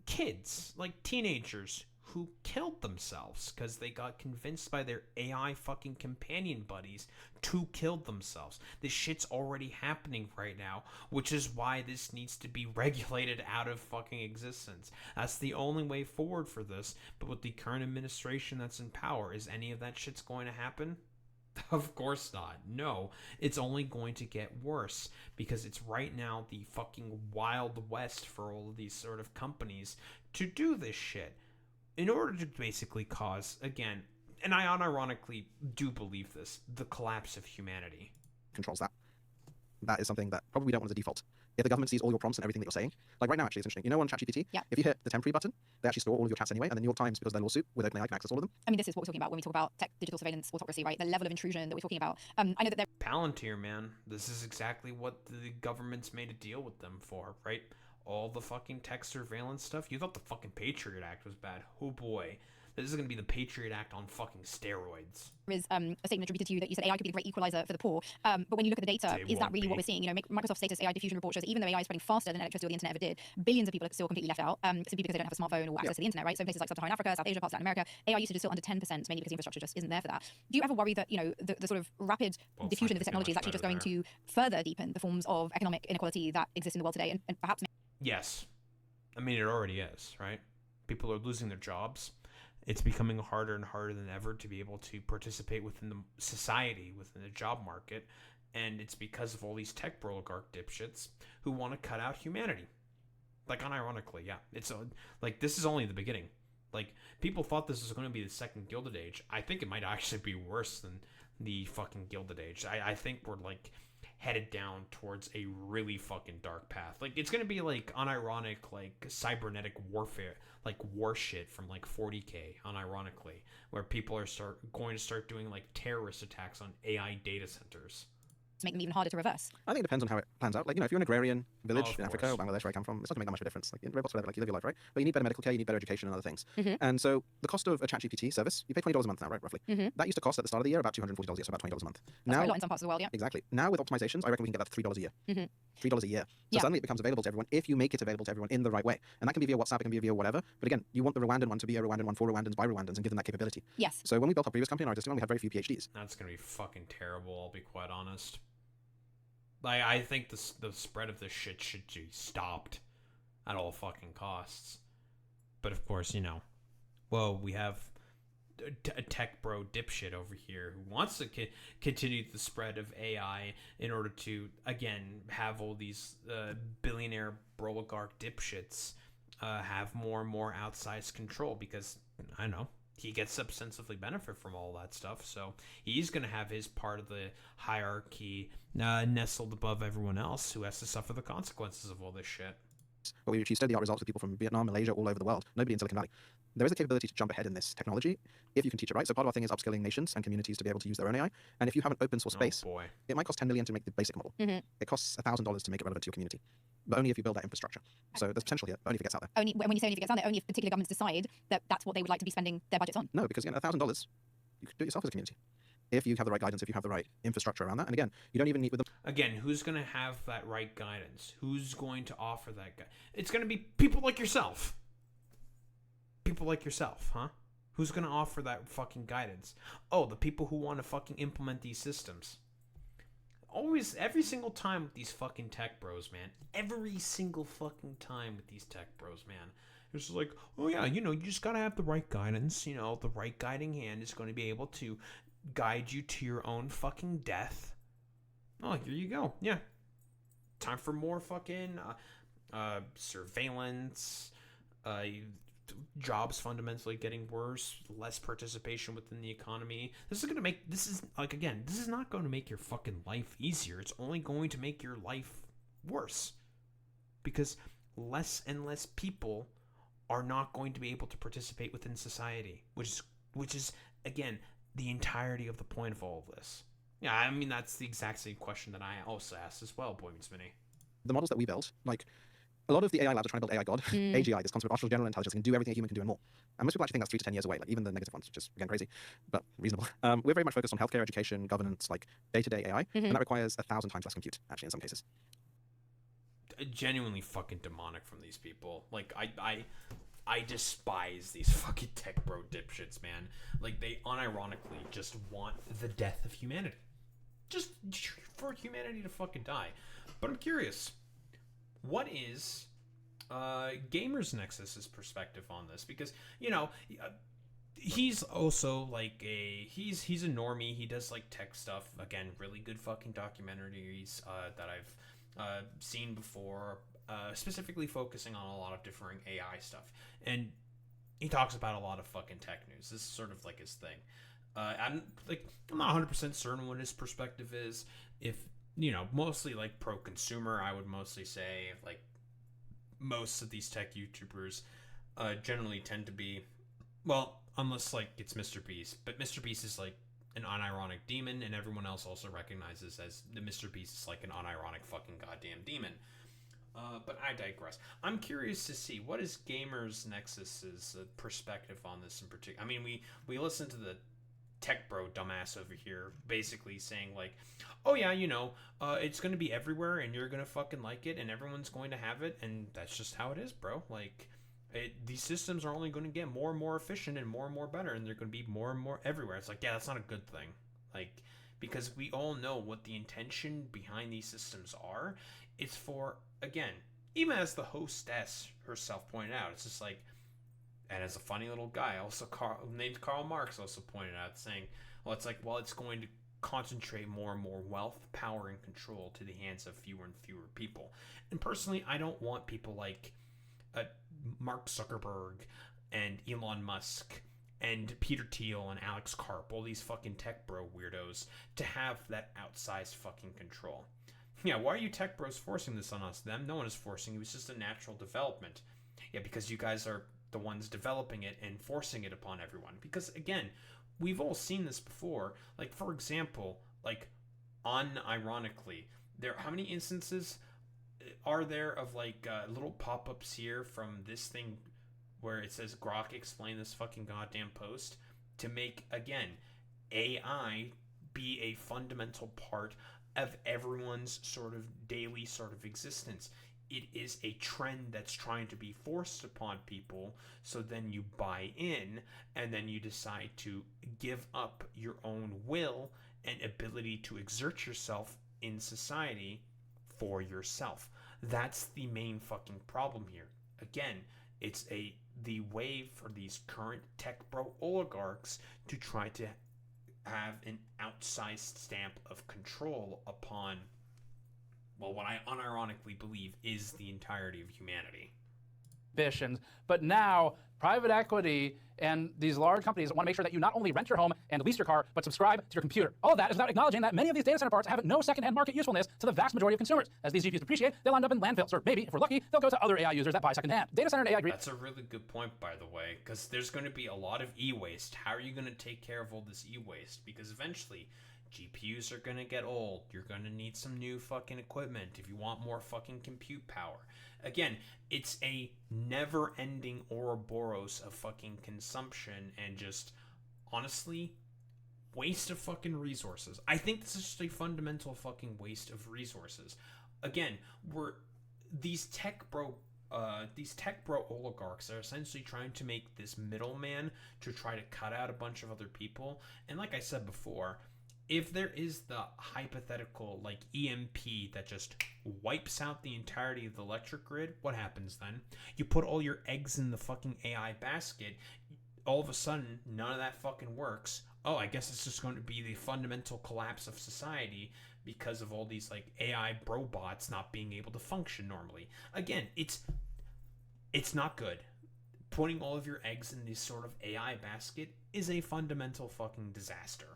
kids, like teenagers, who killed themselves because they got convinced by their AI fucking companion buddies to kill themselves. This shit's already happening right now, which is why this needs to be regulated out of fucking existence. That's the only way forward for this. But with the current administration that's in power, is any of that shit's going to happen? Of course not. No, it's only going to get worse because it's right now the fucking Wild West for all of these sort of companies to do this shit in order to basically cause, again, and I unironically do believe this, the collapse of humanity. Controls that. That is something that probably we don't want as a default. If the government sees all your prompts and everything that you're saying, like right now, actually, it's interesting. You know, on ChatGPT, if you hit the temporary button, they actually store all of your chats anyway, and the New York Times, because of their lawsuit with OpenAI, can access all of them. I mean, this is what we're talking about when we talk about tech, digital surveillance, autocracy, right? The level of intrusion that we're talking about. I know that they're Palantir, man. This is exactly what the government's made a deal with them for, right? All the fucking tech surveillance stuff. You thought the fucking Patriot Act was bad. Oh boy. This is going to be the Patriot Act on fucking steroids. is a statement attributed to you that you said AI could be the great equalizer for the poor. But when you look at the data, is that really what we're seeing? You know, Microsoft's latest AI diffusion report shows that even though AI is spreading faster than electricity or the internet ever did, billions of people are still completely left out, simply because they don't have a smartphone or access to the internet, right? So in places like Sub-Saharan Africa, South Asia, parts of Latin America, AI usage is still under 10%, mainly because the infrastructure just isn't there for that. Do you ever worry that, you know, the sort of rapid diffusion of this technology is actually just going to further deepen the forms of economic inequality that exist in the world today and perhaps... Yes. I mean, it already is, right? People are losing their jobs. It's becoming harder and harder than ever to be able to participate within the society, within the job market, and it's because of all these tech broligarch dipshits who want to cut out humanity. Like, unironically, yeah. It's like, this is only the beginning. Like, people thought this was going to be the second Gilded Age. I think it might actually be worse than the fucking Gilded Age. I think we're, like, headed down towards a really fucking dark path. Like, it's going to be, like, unironic, like, cybernetic warfare, like, war shit from, like, 40K, unironically, where people are going to start doing, like, terrorist attacks on AI data centers. Make them even harder to reverse. I think it depends on how it plans out. Like, you know, if you're an agrarian village in Africa course. or Bangladesh, where I come from, it's not going to make that much of a difference. Like, robots, whatever, like, you live your life, right? But you need better medical care, you need better education and other things. And so the cost of a ChatGPT service, you pay $20 a month now, right, roughly. That used to cost at the start of the year about $240 a year, so about $20 a month. That's Now, quite a lot in some parts of the world, yeah. Exactly. Now with optimizations, I reckon we can get that for $3 a year. $3 a year. So suddenly it becomes available to everyone if you make it available to everyone in the right way. And that can be via WhatsApp, it can be via whatever. But again, you want the Rwandan one to be a Rwandan one for Rwandans by Rwandans and give them that capability. Yes. So when we built our previous company in our existing one, we had very few PhDs. That's going to be fucking terrible, I'll be quite honest. Like, I think the spread of this shit should be stopped at all fucking costs. But of course, you know, well, we have a tech bro dipshit over here who wants to continue the spread of AI in order to, again, have all these billionaire broligarch dipshits have more and more outsized control because, I don't know, he gets substantively benefit from all that stuff, so he's going to have his part of the hierarchy nestled above everyone else who has to suffer the consequences of all this shit. But we achieve state-of-the-art results with people from Vietnam, Malaysia, all over the world. Nobody in Silicon Valley. There is a capability to jump ahead in this technology if you can teach it right. So part of our thing is upskilling nations and communities to be able to use their own AI. And if you have an open source space, it might cost $10 million to make the basic model. It costs $1,000 to make it relevant to your community. But only if you build that infrastructure. So there's potential here, only if it gets out there. Only when you say only if it gets out there, only if particular governments decide that that's what they would like to be spending their budgets on. No, because again, $1,000, you could do it yourself as a community. If you have the right guidance, if you have the right infrastructure around that. And again, you don't even meet with them. Again, who's going to have that right guidance? Who's going to offer that guidance? It's going to be people like yourself. People like yourself, huh? Who's going to offer that fucking guidance? Oh, the people who want to fucking implement these systems. Always, every single time with these fucking tech bros, man. Every single fucking time with these tech bros, man. It's just like, oh yeah, you know, you just got to have the right guidance. You know, the right guiding hand is going to be able to guide you to your own fucking death. Oh, here you go. Yeah. Time for more fucking surveillance, jobs fundamentally getting worse, less participation within the economy. This is not going to make your fucking life easier. It's only going to make your life worse. Because less and less people are not going to be able to participate within society, which is again, the entirety of the point of all of this. Yeah, I mean, that's the exact same question that I also asked as well, Boy Meets Mini. The models that we build, like, a lot of the AI labs are trying to build AI God, AGI, this concept of artificial general intelligence, can do everything a human can do and more. And most people actually think that's 3 to 10 years away, like even the negative ones, which is, again, crazy, but reasonable. We're very much focused on healthcare, education, governance, like day-to-day AI, and that requires 1,000 times less compute, actually, in some cases. Genuinely fucking demonic from these people. Like, I despise these fucking tech bro dipshits, man. Like, they unironically just want the death of humanity. Just for humanity to fucking die. But I'm curious, what is Gamers Nexus's perspective on this? Because, you know, he's also like he's a normie. He does like tech stuff. Again, really good fucking documentaries that I've seen before, specifically focusing on a lot of different AI stuff. And he talks about a lot of fucking tech news. This is sort of like his thing. I'm not 100% certain what his perspective is. If, you know, mostly like pro consumer, I would mostly say like most of these tech YouTubers generally tend to be, well, unless like it's Mr. Beast, but Mr. Beast is like an unironic demon, and everyone else also recognizes as the Mr. Beast is like an unironic fucking goddamn demon. But I digress. I'm curious to see what is Gamers Nexus's perspective on this in particular. I mean, we listened to the tech bro dumbass over here basically saying like, oh yeah, you know, it's going to be everywhere and you're going to fucking like it and everyone's going to have it, and that's just how it is, bro. Like, these systems are only going to get more and more efficient and more better, and they're going to be more and more everywhere. It's like, yeah, that's not a good thing. Like, because we all know what the intention behind these systems are. It's for, again, even as the hostess herself pointed out, it's just like, and as a funny little guy, also named Karl Marx also pointed out, saying, well, it's like, well, it's going to concentrate more and more wealth, power, and control to the hands of fewer and fewer people. And personally, I don't want people like Mark Zuckerberg and Elon Musk and Peter Thiel and Alex Karp, all these fucking tech bro weirdos, to have that outsized fucking control. Yeah, why are you tech bros forcing this on us? Them? No one is forcing. It was just a natural development. Yeah, because you guys are the ones developing it and forcing it upon everyone. Because, again, we've all seen this before. Like, for example, like, unironically, how many instances are there of, like, little pop-ups here from this thing where it says, Grok, explain this fucking goddamn post, to make, again, AI be a fundamental part of everyone's sort of daily sort of existence. It is a trend that's trying to be forced upon people, so then you buy in, and then you decide to give up your own will and ability to exert yourself in society for yourself. That's the main fucking problem here. Again, it's the way for these current tech bro oligarchs to try to have an outsized stamp of control upon, well, what I unironically believe is the entirety of humanity. But now, private equity and these large companies want to make sure that you not only rent your home and lease your car, but subscribe to your computer. All of that is without acknowledging that many of these data center parts have no second-hand market usefulness to the vast majority of consumers. As these GPUs depreciate, they'll end up in landfills, or maybe, if we're lucky, they'll go to other AI users that buy second-hand. Data center and AI... That's a really good point, by the way, because there's going to be a lot of e-waste. How are you going to take care of all this e-waste? Because eventually, GPUs are going to get old. You're going to need some new fucking equipment if you want more fucking compute power. Again, it's a never-ending Ouroboros of fucking consumption and just, honestly, waste of fucking resources. I think this is just a fundamental fucking waste of resources. Again, these tech bro oligarchs are essentially trying to make this middleman to try to cut out a bunch of other people. And like I said before, if there is the hypothetical, like, EMP that just wipes out the entirety of the electric grid, what happens then? You put all your eggs in the fucking AI basket, all of a sudden, none of that fucking works. Oh, I guess it's just going to be the fundamental collapse of society because of all these, like, AI brobots not being able to function normally. Again, it's not good. Putting all of your eggs in this sort of AI basket is a fundamental fucking disaster.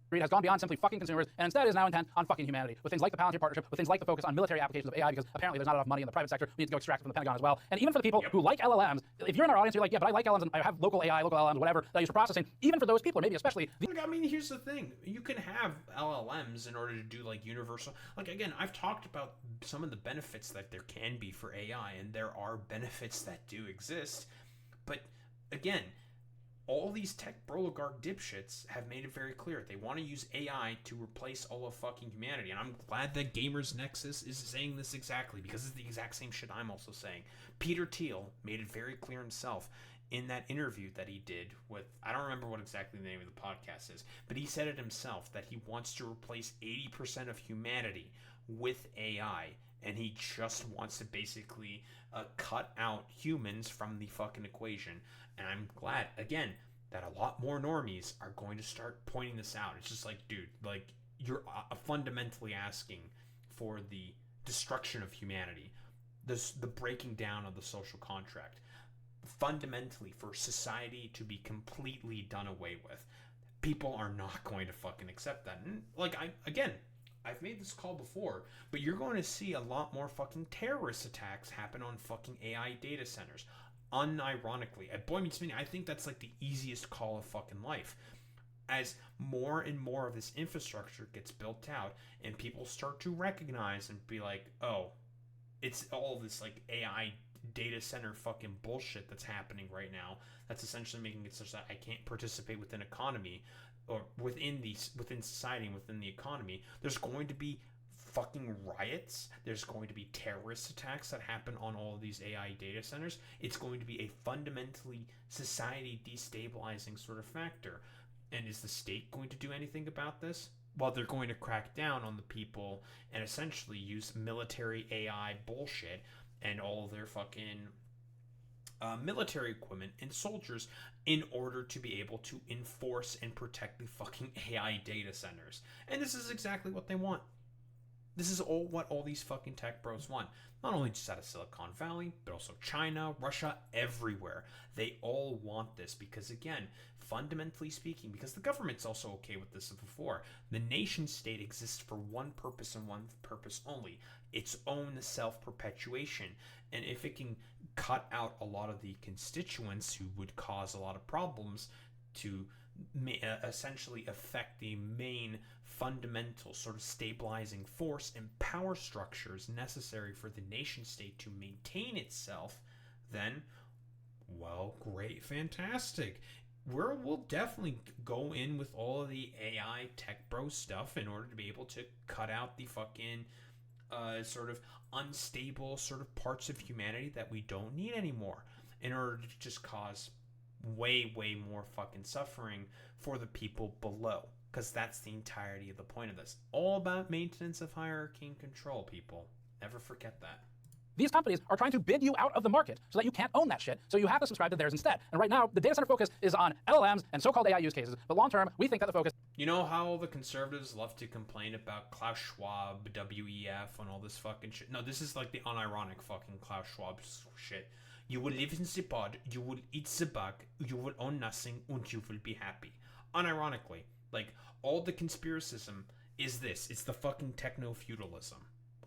Has gone beyond simply fucking consumers and instead is now intent on fucking humanity, with things like the Palantir partnership, with things like the focus on military applications of AI, because apparently there's not enough money in the private sector. We need to go extract it from the Pentagon as well. And even for the people who like LLMs, if you're in our audience, you're like, yeah, but I like LLMs and I have local AI, local LLMs, whatever, that I use for processing. Even for those people, or maybe especially... Look, I mean, here's the thing. You can have LLMs in order to do, like, universal... Like, again, I've talked about some of the benefits that there can be for AI, and there are benefits that do exist. But, again, all these tech broligarch dipshits have made it very clear they want to use AI to replace all of fucking humanity. And I'm glad that Gamers Nexus is saying this exactly, because it's the exact same shit I'm also saying. Peter Thiel made it very clear himself in that interview that he did with, I don't remember what exactly the name of the podcast is, but he said it himself that he wants to replace 80% of humanity with AI, and he just wants to basically cut out humans from the fucking equation. And I'm glad, again, that a lot more normies are going to start pointing this out. It's just like, dude, like, you're fundamentally asking for the destruction of humanity, the breaking down of the social contract, fundamentally for society to be completely done away with. People are not going to fucking accept that. And, like, I've made this call before, but you're going to see a lot more fucking terrorist attacks happen on fucking AI data centers. Unironically, boy meets many, I think that's like the easiest call of fucking life. As more and more of this infrastructure gets built out, and people start to recognize and be like, oh, it's all this like AI data center fucking bullshit that's happening right now. That's essentially making it such that I can't participate within economy, or within society and within the economy. There's going to be fucking riots. There's going to be terrorist attacks that happen on all of these AI data centers. It's going to be a fundamentally society destabilizing sort of factor. And is the state going to do anything about this? Well, they're going to crack down on the people and essentially use military AI bullshit and all of their fucking military equipment and soldiers in order to be able to enforce and protect the fucking AI data centers. And this is exactly what they want. This is what all these fucking tech bros want. Not only just out of Silicon Valley, but also China, Russia, everywhere. They all want this because, again, fundamentally speaking, because the government's also okay with this before, the nation state exists for one purpose and one purpose only: its own self-perpetuation. And if it can cut out a lot of the constituents who would cause a lot of problems to essentially affect the main fundamental sort of stabilizing force and power structures necessary for the nation state to maintain itself, then, well, great, fantastic. We'll definitely go in with all of the AI tech bro stuff in order to be able to cut out the fucking sort of unstable sort of parts of humanity that we don't need anymore, in order to just cause way more fucking suffering for the people below, because that's the entirety of the point of this. All about maintenance of hierarchy and control, people. Never forget that. These companies are trying to bid you out of the market so that you can't own that shit, so you have to subscribe to theirs instead. And right now, the data center focus is on LLMs and so-called AI use cases, but long term, we think that the focus... You know how the conservatives love to complain about Klaus Schwab, WEF, and all this fucking shit? No, this is like the unironic fucking Klaus Schwab shit. You will live in the pod, you will eat the bug, you will own nothing, and you will be happy. Unironically, like, all the conspiracism is this. It's the fucking techno-feudalism.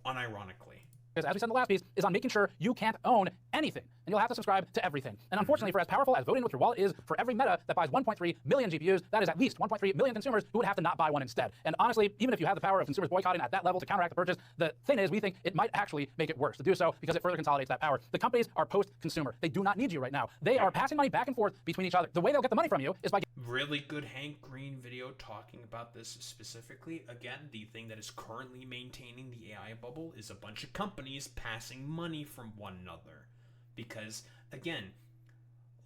Unironically. Because as we said in the last piece, is on making sure you can't own anything. And you'll have to subscribe to everything. And unfortunately, for as powerful as voting with your wallet is, for every Meta that buys 1.3 million GPUs, that is at least 1.3 million consumers who would have to not buy one instead. And honestly, even if you have the power of consumers boycotting at that level to counteract the purchase, the thing is, we think it might actually make it worse to do so, because it further consolidates that power. The companies are post-consumer. They do not need you right now. They are passing money back and forth between each other. The way they'll get the money from you is by... Really good Hank Green video talking about this specifically. Again, the thing that is currently maintaining the AI bubble is a bunch of companies passing money from one another. Because, again,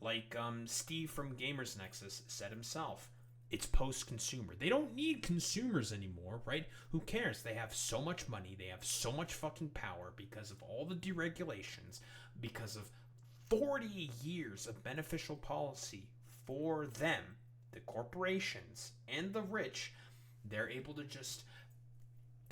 like Steve from Gamers Nexus said himself, it's post-consumer. They don't need consumers anymore, right? Who cares? They have so much money. They have so much fucking power because of all the deregulations, because of 40 years of beneficial policy for them, the corporations and the rich. They're able to just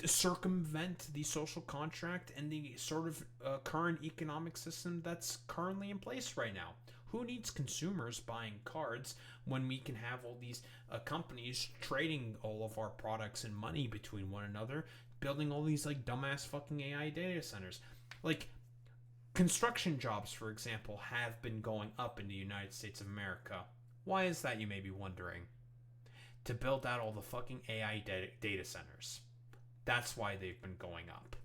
circumvent the social contract and the sort of current economic system that's currently in place right now. Who needs consumers buying cards when we can have all these companies trading all of our products and money between one another, building all these like dumbass fucking AI data centers? Like, construction jobs, for example, have been going up in the United States of America. Why is that, you may be wondering? To build out all the fucking AI data centers. That's why they've been going up.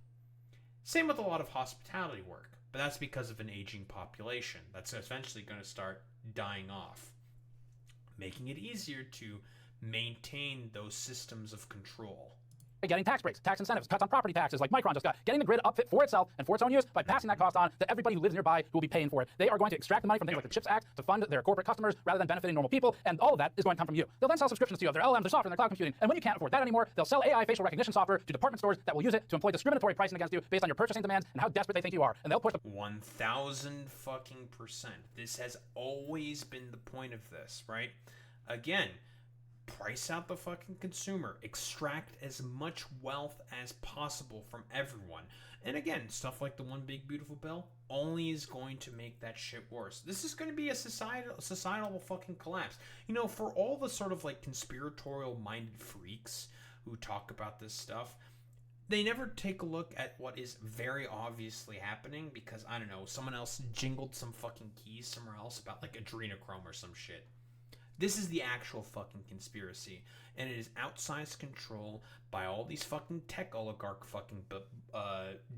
Same with a lot of hospitality work, but that's because of an aging population that's eventually going to start dying off. making it easier to maintain those systems of control. Getting tax breaks, tax incentives, cuts on property taxes like Micron just got, getting the grid upfit for itself and for its own use by passing that cost on to everybody who lives nearby who will be paying for it. They are going to extract the money from things like the CHIPS Act to fund their corporate customers rather than benefiting normal people, and all of that is going to come from you. They'll then sell subscriptions to you of their LLMs, their software, and their cloud computing, and when you can't afford that anymore, they'll sell AI facial recognition software to department stores that will use it to employ discriminatory pricing against you based on your purchasing demands and how desperate they think you are, and they'll push the 1,000 fucking %. This has always been the point of this, right? Again, price out the fucking consumer, extract as much wealth as possible from everyone. And again, stuff like the one big beautiful bill only is going to make that shit worse. This is going to be a societal fucking collapse. You know, for all the sort of like conspiratorial minded freaks who talk about this stuff, they never take a look at what is very obviously happening because, I don't know, someone else jingled some fucking keys somewhere else about like adrenochrome or some shit. This is the actual fucking conspiracy, and it is outsized control by all these fucking tech oligarch fucking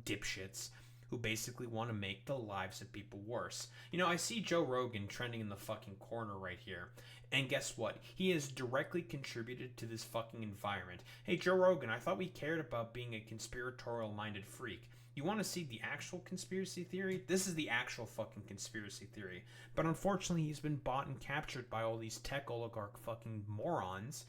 dipshits who basically want to make the lives of people worse. You know, I see Joe Rogan trending in the fucking corner right here, and guess what? He has directly contributed to this fucking environment. Hey, Joe Rogan, I thought we cared about being a conspiratorial-minded freak. You want to see the actual conspiracy theory? This is the actual fucking conspiracy theory. But unfortunately, he's been bought and captured by all these tech oligarch fucking morons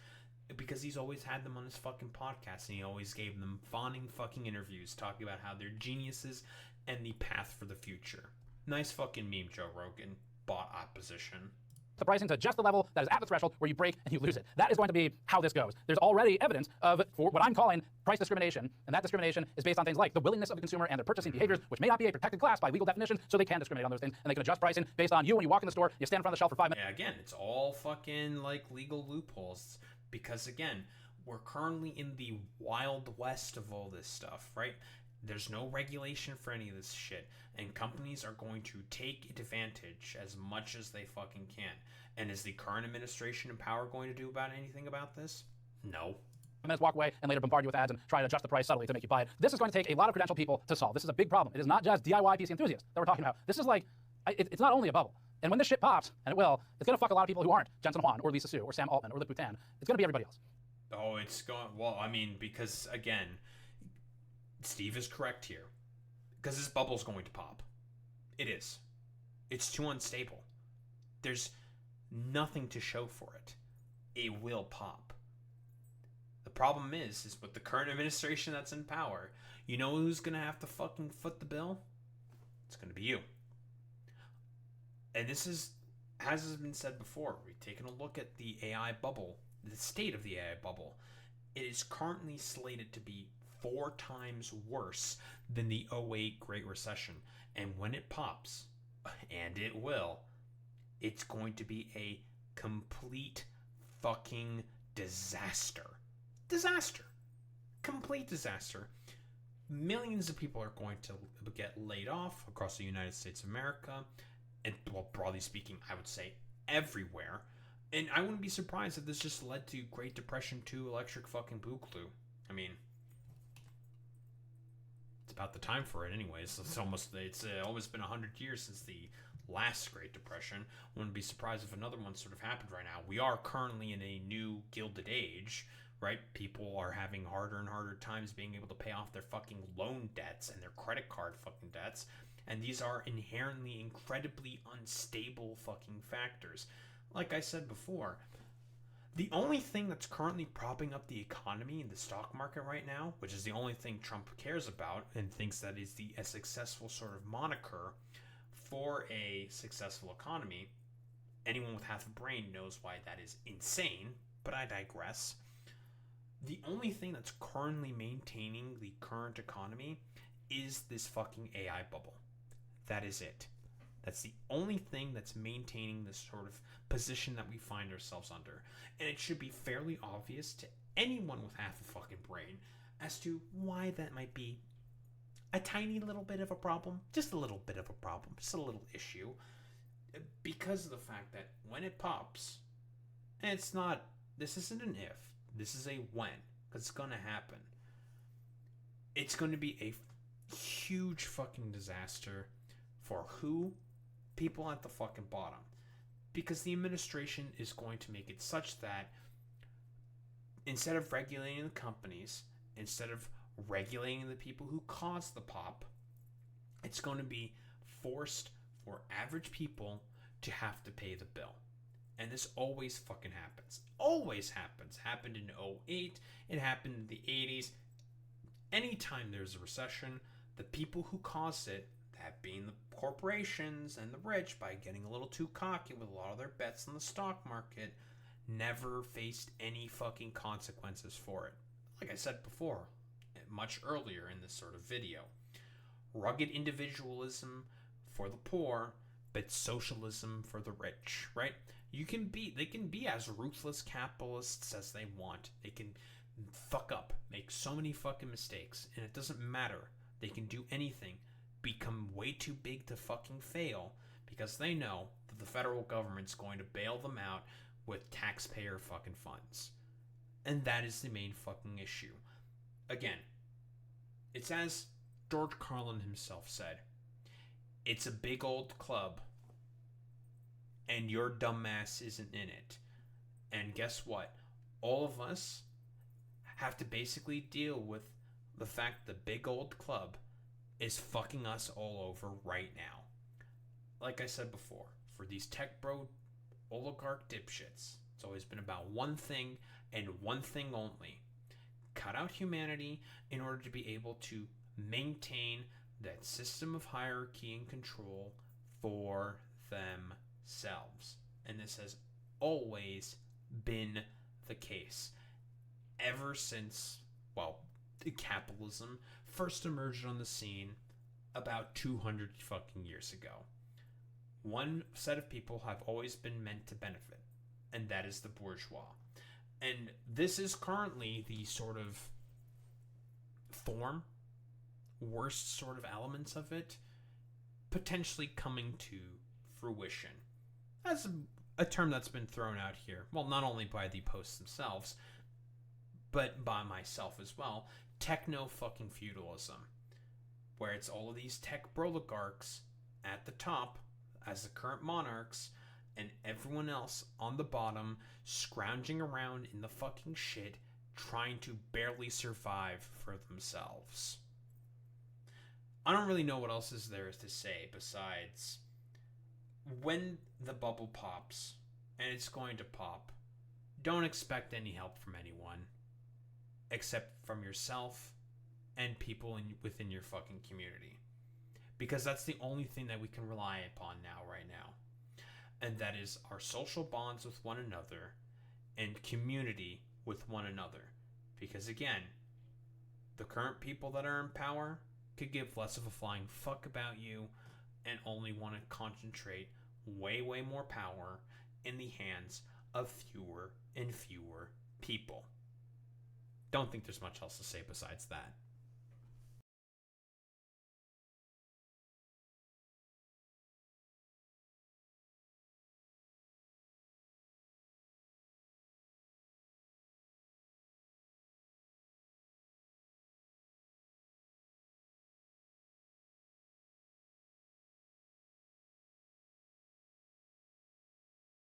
because he's always had them on his fucking podcast and he always gave them fawning fucking interviews talking about how they're geniuses and the path for the future. Nice fucking meme, Joe Rogan. Bought opposition. the pricing to just the level that is at the threshold where you break and you lose it. That is going to be how this goes. There's already evidence of for what I'm calling price discrimination, and that discrimination is based on things like the willingness of the consumer and their purchasing behaviors, which may not be a protected class by legal definition, so they can discriminate on those things, and they can adjust pricing based on you when you walk in the store, you stand in front of the shelf for 5 minutes. Yeah, again, it's all fucking like legal loopholes because again, we're currently in the wild west of all this stuff, right? There's no regulation for any of this shit, and companies are going to take advantage as much as they fucking can. And is the current administration in power going to do about anything about this? No. Minutes, walk away, and later bombard you with ads and try to adjust the price subtly to make you buy it. This is going to take a lot of credentialed people to solve. This is a big problem. It is not just DIY PC enthusiasts that we're talking about. This is like, it's not only a bubble. And when this shit pops, and it will, it's going to fuck a lot of people who aren't Jensen Huang or Lisa Su or Sam Altman or Lip Bhutan. It's going to be everybody else. Oh, it's going, well, I mean, because again, Steve is correct here. Because this bubble's going to pop. It is. It's too unstable. There's nothing to show for it. It will pop. The problem is with the current administration that's in power, you know who's going to have to fucking foot the bill? It's going to be you. And this is, as has been said before, we've taken a look at the AI bubble, the state of the AI bubble. It is currently slated to be 4 times worse than the '08 Great Recession. And when it pops, and it will, it's going to be a complete fucking disaster. Disaster. Complete disaster. Millions of people are going to get laid off across the United States of America. And, well, broadly speaking, I would say everywhere. And I wouldn't be surprised if this just led to Great Depression 2 electric fucking boogaloo. I mean, it's about the time for it anyways. It's almost been 100 years since the last Great Depression. Wouldn't be surprised if another one sort of happened right now. We are currently in a new Gilded Age, right? People are having harder and harder times being able to pay off their fucking loan debts and their credit card fucking debts. And these are inherently incredibly unstable fucking factors. Like I said before, the only thing that's currently propping up the economy and the stock market right now, which is the only thing Trump cares about and thinks that is a successful sort of moniker for a successful economy, anyone with half a brain knows why that is insane, but I digress. The only thing that's currently maintaining the current economy is this fucking AI bubble. That is it. That's the only thing that's maintaining this sort of position that we find ourselves under. And it should be fairly obvious to anyone with half a fucking brain as to why that might be a tiny little bit of a problem. Just a little bit of a problem. Just a little issue. Because of the fact that when it pops, and this isn't an if, this is a when, because it's going to happen. It's going to be a huge fucking disaster for who? People at the fucking bottom. Because the administration is going to make it such that instead of regulating the companies, instead of regulating the people who cause the pop, it's going to be forced for average people to have to pay the bill. And this always fucking happens. Always happens. Happened in '08. It happened in the 80s. Anytime there's a recession, the people who cause it, that being the corporations and the rich, by getting a little too cocky with a lot of their bets in the stock market, never faced any fucking consequences for it. Like I said before, much earlier in this sort of video, rugged individualism for the poor, but socialism for the rich, right? They can be as ruthless capitalists as they want. They can fuck up, make so many fucking mistakes, and it doesn't matter. They can do anything, become way too big to fucking fail, because they know that the federal government's going to bail them out with taxpayer fucking funds. And that is the main fucking issue. Again, it's as George Carlin himself said, it's a big old club, and your dumbass isn't in it. And guess what? All of us have to basically deal with the fact the big old club is fucking us all over right now. Like I said before, for these tech bro oligarch dipshits, it's always been about one thing and one thing only. Cut out humanity in order to be able to maintain that system of hierarchy and control for themselves. And this has always been the case. Ever since, capitalism first emerged on the scene about 200 fucking years ago. One set of people have always been meant to benefit, and that is the bourgeois. And this is currently the sort of worst sort of elements of it, potentially coming to fruition. That's a term that's been thrown out here. Well, not only by the posts themselves, but by myself as well. Techno-fucking-feudalism. Where it's all of these tech broligarchs at the top as the current monarchs, and everyone else on the bottom scrounging around in the fucking shit, trying to barely survive for themselves. I don't really know what else is there to say besides, when the bubble pops, and it's going to pop, don't expect any help from anyone except from yourself and people within your fucking community, because that's the only thing that we can rely upon right now, and that is our social bonds with one another and community with one another. Because again, the current people that are in power could give less of a flying fuck about you and only want to concentrate way more power in the hands of fewer and fewer people. Don't think there's much else to say besides that.